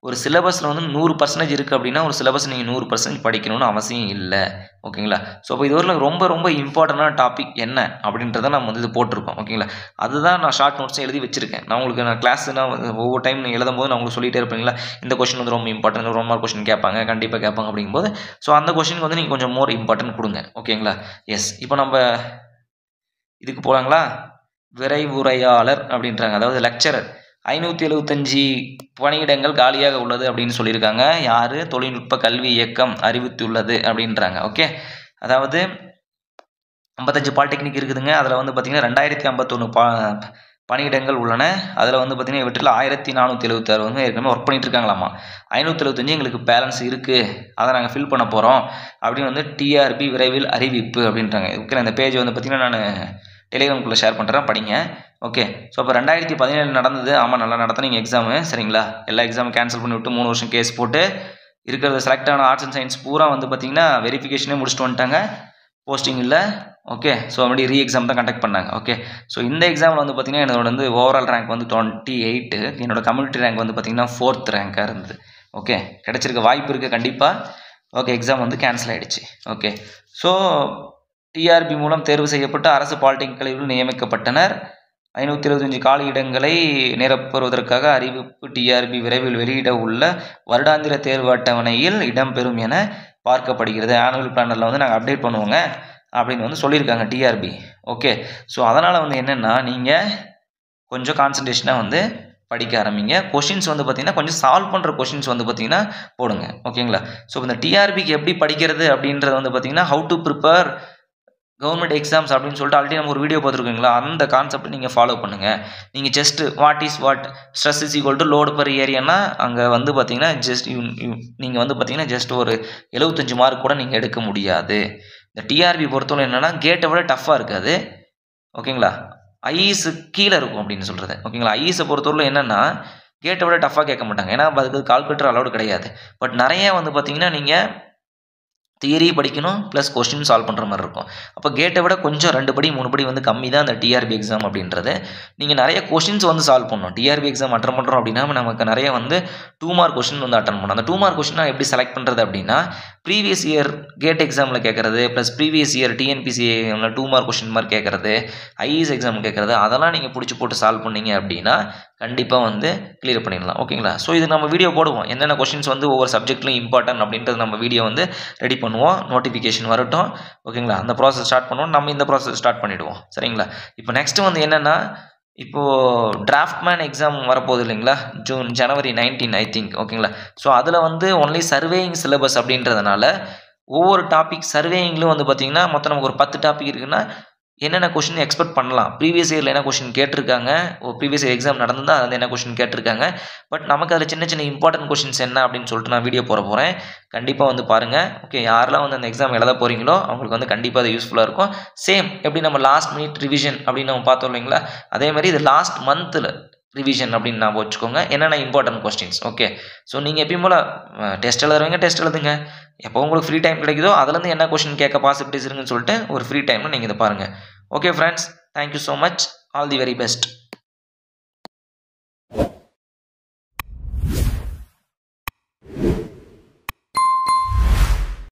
ஒரு சிலபஸில் வந்து 100% இருக்குது அப்படின்னா ஒரு சிலபஸ் நீங்கள் 100% படிக்கணும்னு அவசியம் இல்லை. ஓகேங்களா? ஸோ அப்போ இது ஒரு ரொம்ப ரொம்ப இம்பார்ட்டண்டான டாபிக் என்ன அப்படின்றத நம்ம வந்து இது போட்டிருக்கோம். ஓகேங்களா? அதுதான் நான் ஷார்ட் நோட்ஸும் எழுதி வச்சிருக்கேன். நான் கிளாஸ்னா ஒவ்வொரு டைம் எழுதும் போது நான் உங்களுக்கு சொல்லிகிட்டே இருப்பீங்களா, இந்த கொஸ்டின் வந்து ரொம்ப இம்பார்ட்டன்ட், ரொம்ப கொஸ்டின் கேட்பாங்க, கண்டிப்பாக கேட்பாங்க அப்படிங்கும்போது ஸோ அந்த கொஸ்டினுக்கு வந்து நீங்கள் கொஞ்சம் மோர் இம்பார்ட்டன்ட் கொடுங்க. ஓகேங்களா? எஸ். இப்போ நம்ம இதுக்கு போகலாங்களா? விரைவுரையாளர் அப்படின்றாங்க, அதாவது லெக்சரர். 575 பணியிடங்கள் காலியாக உள்ளது அப்படின்னு சொல்லியிருக்காங்க. யார்? தொழில்நுட்ப கல்வி இயக்கம் அறிவித்துள்ளது அப்படின்றாங்க. ஓகே, அதாவது 55 பாலிடெக்னிக் இருக்குதுங்க. அதில் வந்து பார்த்திங்கன்னா 2051 பணியிடங்கள் உள்ளன. அதில் வந்து பார்த்திங்கன்னா இவற்றில் 1476 வந்து ஏற்கனவே ஒர்க் பண்ணிட்டு இருக்காங்களாமா. 575 எங்களுக்கு பேலன்ஸ் இருக்குது, அதை நாங்கள் ஃபில் பண்ண போகிறோம் அப்படின்னு வந்து டிஆர்பி விரைவில் அறிவிப்பு அப்படின்றாங்க. ஓகே, இந்த பேஜ் வந்து பார்த்திங்கன்னா நான் டெலிகிராம்குள்ளே ஷேர் பண்ணுறேன், படிங்க. ஓகே, ஸோ அப்போ 2017 நடந்தது. ஆமாம், நல்லா நடத்தினீங்க எக்ஸாமு. சரிங்களா? எல்லா எக்ஸாமும் கேன்சல் பண்ணி விட்டு 3 வருஷம் கேஸ் போட்டு இருக்கிறத செலக்ட் ஆன ஆர்ட்ஸ் அண்ட் சயின்ஸ் பூரா வந்து பார்த்திங்கன்னா வெரிஃபிகேஷனே முடிச்சுட்டு வந்துட்டாங்க, போஸ்டிங் இல்லை. ஓகே, ஸோ அப்படி ரீ எக்ஸாம் தான் கண்டக்ட் பண்ணாங்க. ஓகே, ஸோ இந்த எக்ஸாமில் வந்து பார்த்திங்கன்னா என்னோட வந்து ஓவரால் ரேங்க் வந்து 28, என்னோட கம்யூனிட்டி ரேங்க் வந்து பார்த்திங்கன்னா 4th ரேங்காக இருந்தது. ஓகே, கிடச்சிருக்க வாய்ப்பு இருக்குது கண்டிப்பாக. ஓகே, எக்ஸாம் வந்து கேன்சல் ஆகிடுச்சு. ஓகே, ஸோ டிஆர்பி மூலம் தேர்வு செய்யப்பட்டு அரசு பாலிடெக்னிக்கில் நியமிக்கப்பட்டனர். 575 காலியிடங்களை நிரப்புவதற்காக அறிவிப்பு டிஆர்பி விரைவில் வெளியிட உள்ள வருடாந்திர தேர்வு அட்டவணையில் இடம்பெறும் என பார்க்கப்படுகிறது. ஆனுவல் பிளானரில் வந்து நாங்கள் அப்டேட் பண்ணுவோங்க அப்படின்னு வந்து சொல்லியிருக்காங்க டிஆர்பி. ஓகே, ஸோ அதனால் வந்து என்னென்னா நீங்கள் கொஞ்சம் கான்சன்ட்ரேஷனாக வந்து படிக்க ஆரம்பிங்க. கொஷின்ஸ் வந்து பார்த்திங்கன்னா கொஞ்சம் சால்வ் பண்ணுற கொஷின்ஸ் வந்து பார்த்திங்கன்னா போடுங்க. ஓகேங்களா? ஸோ இந்த டிஆர்பிக்கு எப்படி படிக்கிறது அப்படின்றது வந்து பார்த்திங்கன்னா how to prepare government exams அப்படின்னு சொல்லிட்டு ஆல்ரெடி நம்ம ஒரு வீடியோ பார்த்துருக்கீங்களா, அந்த கான்செப்ட் நீங்கள் ஃபாலோ பண்ணுங்கள். நீங்கள் just what stress is equal to load per ஏரியானா அங்கே வந்து பார்த்தீங்கன்னா நீங்கள் வந்து பார்த்தீங்கன்னா ஜஸ்ட் ஒரு 75 மார்க் கூட நீங்கள் எடுக்க முடியாது. இந்த டிஆர்பி பொறுத்தவரை என்னென்னா கேட்டை விட டஃப்பாக இருக்காது. ஓகேங்களா? ஐஸு கீழே இருக்கும் அப்படின்னு சொல்கிறது. ஓகேங்களா? ஐஸை பொறுத்தவரை என்னென்னா கேட்டை விட டஃப்பாக கேட்க மாட்டாங்க, ஏன்னா அதுக்கு கால்குலேட்டர் அலோடு கிடையாது. பட் நிறைய வந்து பார்த்தீங்கன்னா நீங்கள் தியரி படிக்கணும் ப்ளஸ் கொஸ்டின் சால்வ் பண்ணுற மாதிரி இருக்கும். அப்போ கேட்டை விட கொஞ்சம் 2 படி 3 படி வந்து கம்மி தான் அந்த டிஆர்பி எக்ஸாம் அப்படின்றது. நீங்கள் நிறைய கொஸ்டின்ஸ் வந்து சால்வ் பண்ணணும். டிஆர்பி எக்ஸாம் அட்டன் பண்ணுறோம் அப்படின்னா நமக்கு நிறைய வந்து 2 மார்க் கொஸ்டின் வந்து அட்டன் பண்ணணும். அந்த 2 மார்க் கொஸ்டின் எப்படி செலக்ட் பண்ணுறது அப்படின்னா ப்ரீவியஸ் இயர் கேட் எக்ஸாமில் கேட்குறது plus previous year TNPSC 2 mark question mark கேட்குறது, ஐஏஎஸ் எக்ஸாம் கேட்குறது, அதெல்லாம் நீங்கள் பிடிச்சி போட்டு சால்வ் பண்ணீங்க அப்படின்னா கண்டிப்பாக வந்து கிளியர் பண்ணிடலாம். ஓகேங்களா? ஸோ இது நம்ம வீடியோ போடுவோம், என்னென்ன கொஸ்டின்ஸ் வந்து ஒவ்வொரு சப்ஜெக்ட்லையும் இம்பார்ட்டன்ட் அப்படின்றது நம்ம வீடியோ வந்து ரெடி பண்ணுவோம். நோட்டிஃபிகேஷன் வரட்டும். ஓகேங்களா? அந்த ப்ராசஸ் ஸ்டார்ட் பண்ணுவோம், நம்ம இந்த ப்ராசஸ் ஸ்டார்ட் பண்ணிவிடுவோம். சரிங்களா? இப்போ நெக்ஸ்ட்டு வந்து என்னென்னா இப்போது டிராஃப்ட்மேன் எக்ஸாம் வரப்போகுது இல்லைங்களா, ஜனவரி 19 ஐ திங்க். ஓகேங்களா? ஸோ அதில் வந்து ஒன்லி சர்வேயிங் சிலபஸ் அப்படின்றதுனால ஒவ்வொரு டாபிக் சர்வேயிங்லும் வந்து பார்த்திங்கன்னா மொத்தம் நமக்கு ஒரு 10 டாபிக் இருக்குன்னா என்னென்ன கொஸ்டின் எக்ஸ்பெக்ட் பண்ணலாம், ப்ரீவியஸ் இயரில் என்ன கொஸ்டின் கேட்டிருக்காங்க, ப்ரீவியஸ் இயர் எக்ஸாம் நடந்தால் அது என்ன கொஸ்டின் கேட்டிருக்காங்க, பட் நமக்கு அதில் சின்ன சின்ன இம்பார்ட்டன்ட் கொஸ்டின்ஸ் என்ன அப்படின்னு சொல்லிட்டு நான் வீடியோ போட போகிறேன். கண்டிப்பாக வந்து பாருங்கள். ஓகே, யாரெல்லாம் வந்து அந்த எக்ஸாம் எழுத போகிறீங்களோ அவங்களுக்கு வந்து கண்டிப்பாக அது யூஸ்ஃபுல்லாக இருக்கும். சேம் எப்படி நம்ம லாஸ்ட் மினிட் ரிவிஷன் அப்படின்னு நம்ம பார்த்தோம் இல்லைங்களா, அதே மாதிரி இது லாஸ்ட் மந்தில் ரிவிஷன் அப்படின்னு நான் வச்சுக்கோங்க, என்னென்ன இம்பார்ட்டன்ட் கொஸ்டின்ஸ். ஓகே, ஸோ நீங்கள் எப்பயும் போல் டெஸ்ட் எழுதுறவங்க டெஸ்ட் எழுதுங்க, எப்போ உங்களுக்கு ஃப்ரீ டைம் கிடைக்குதோ அதுலேருந்து என்ன கொஸ்டின் கேட்க பாசிபிலிட்டிஸ் இருக்குன்னு சொல்லிட்டு ஒரு ஃப்ரீ டைமில் நீங்கள் இதை பாருங்கள். Okay friends, thank you so much, all the very best.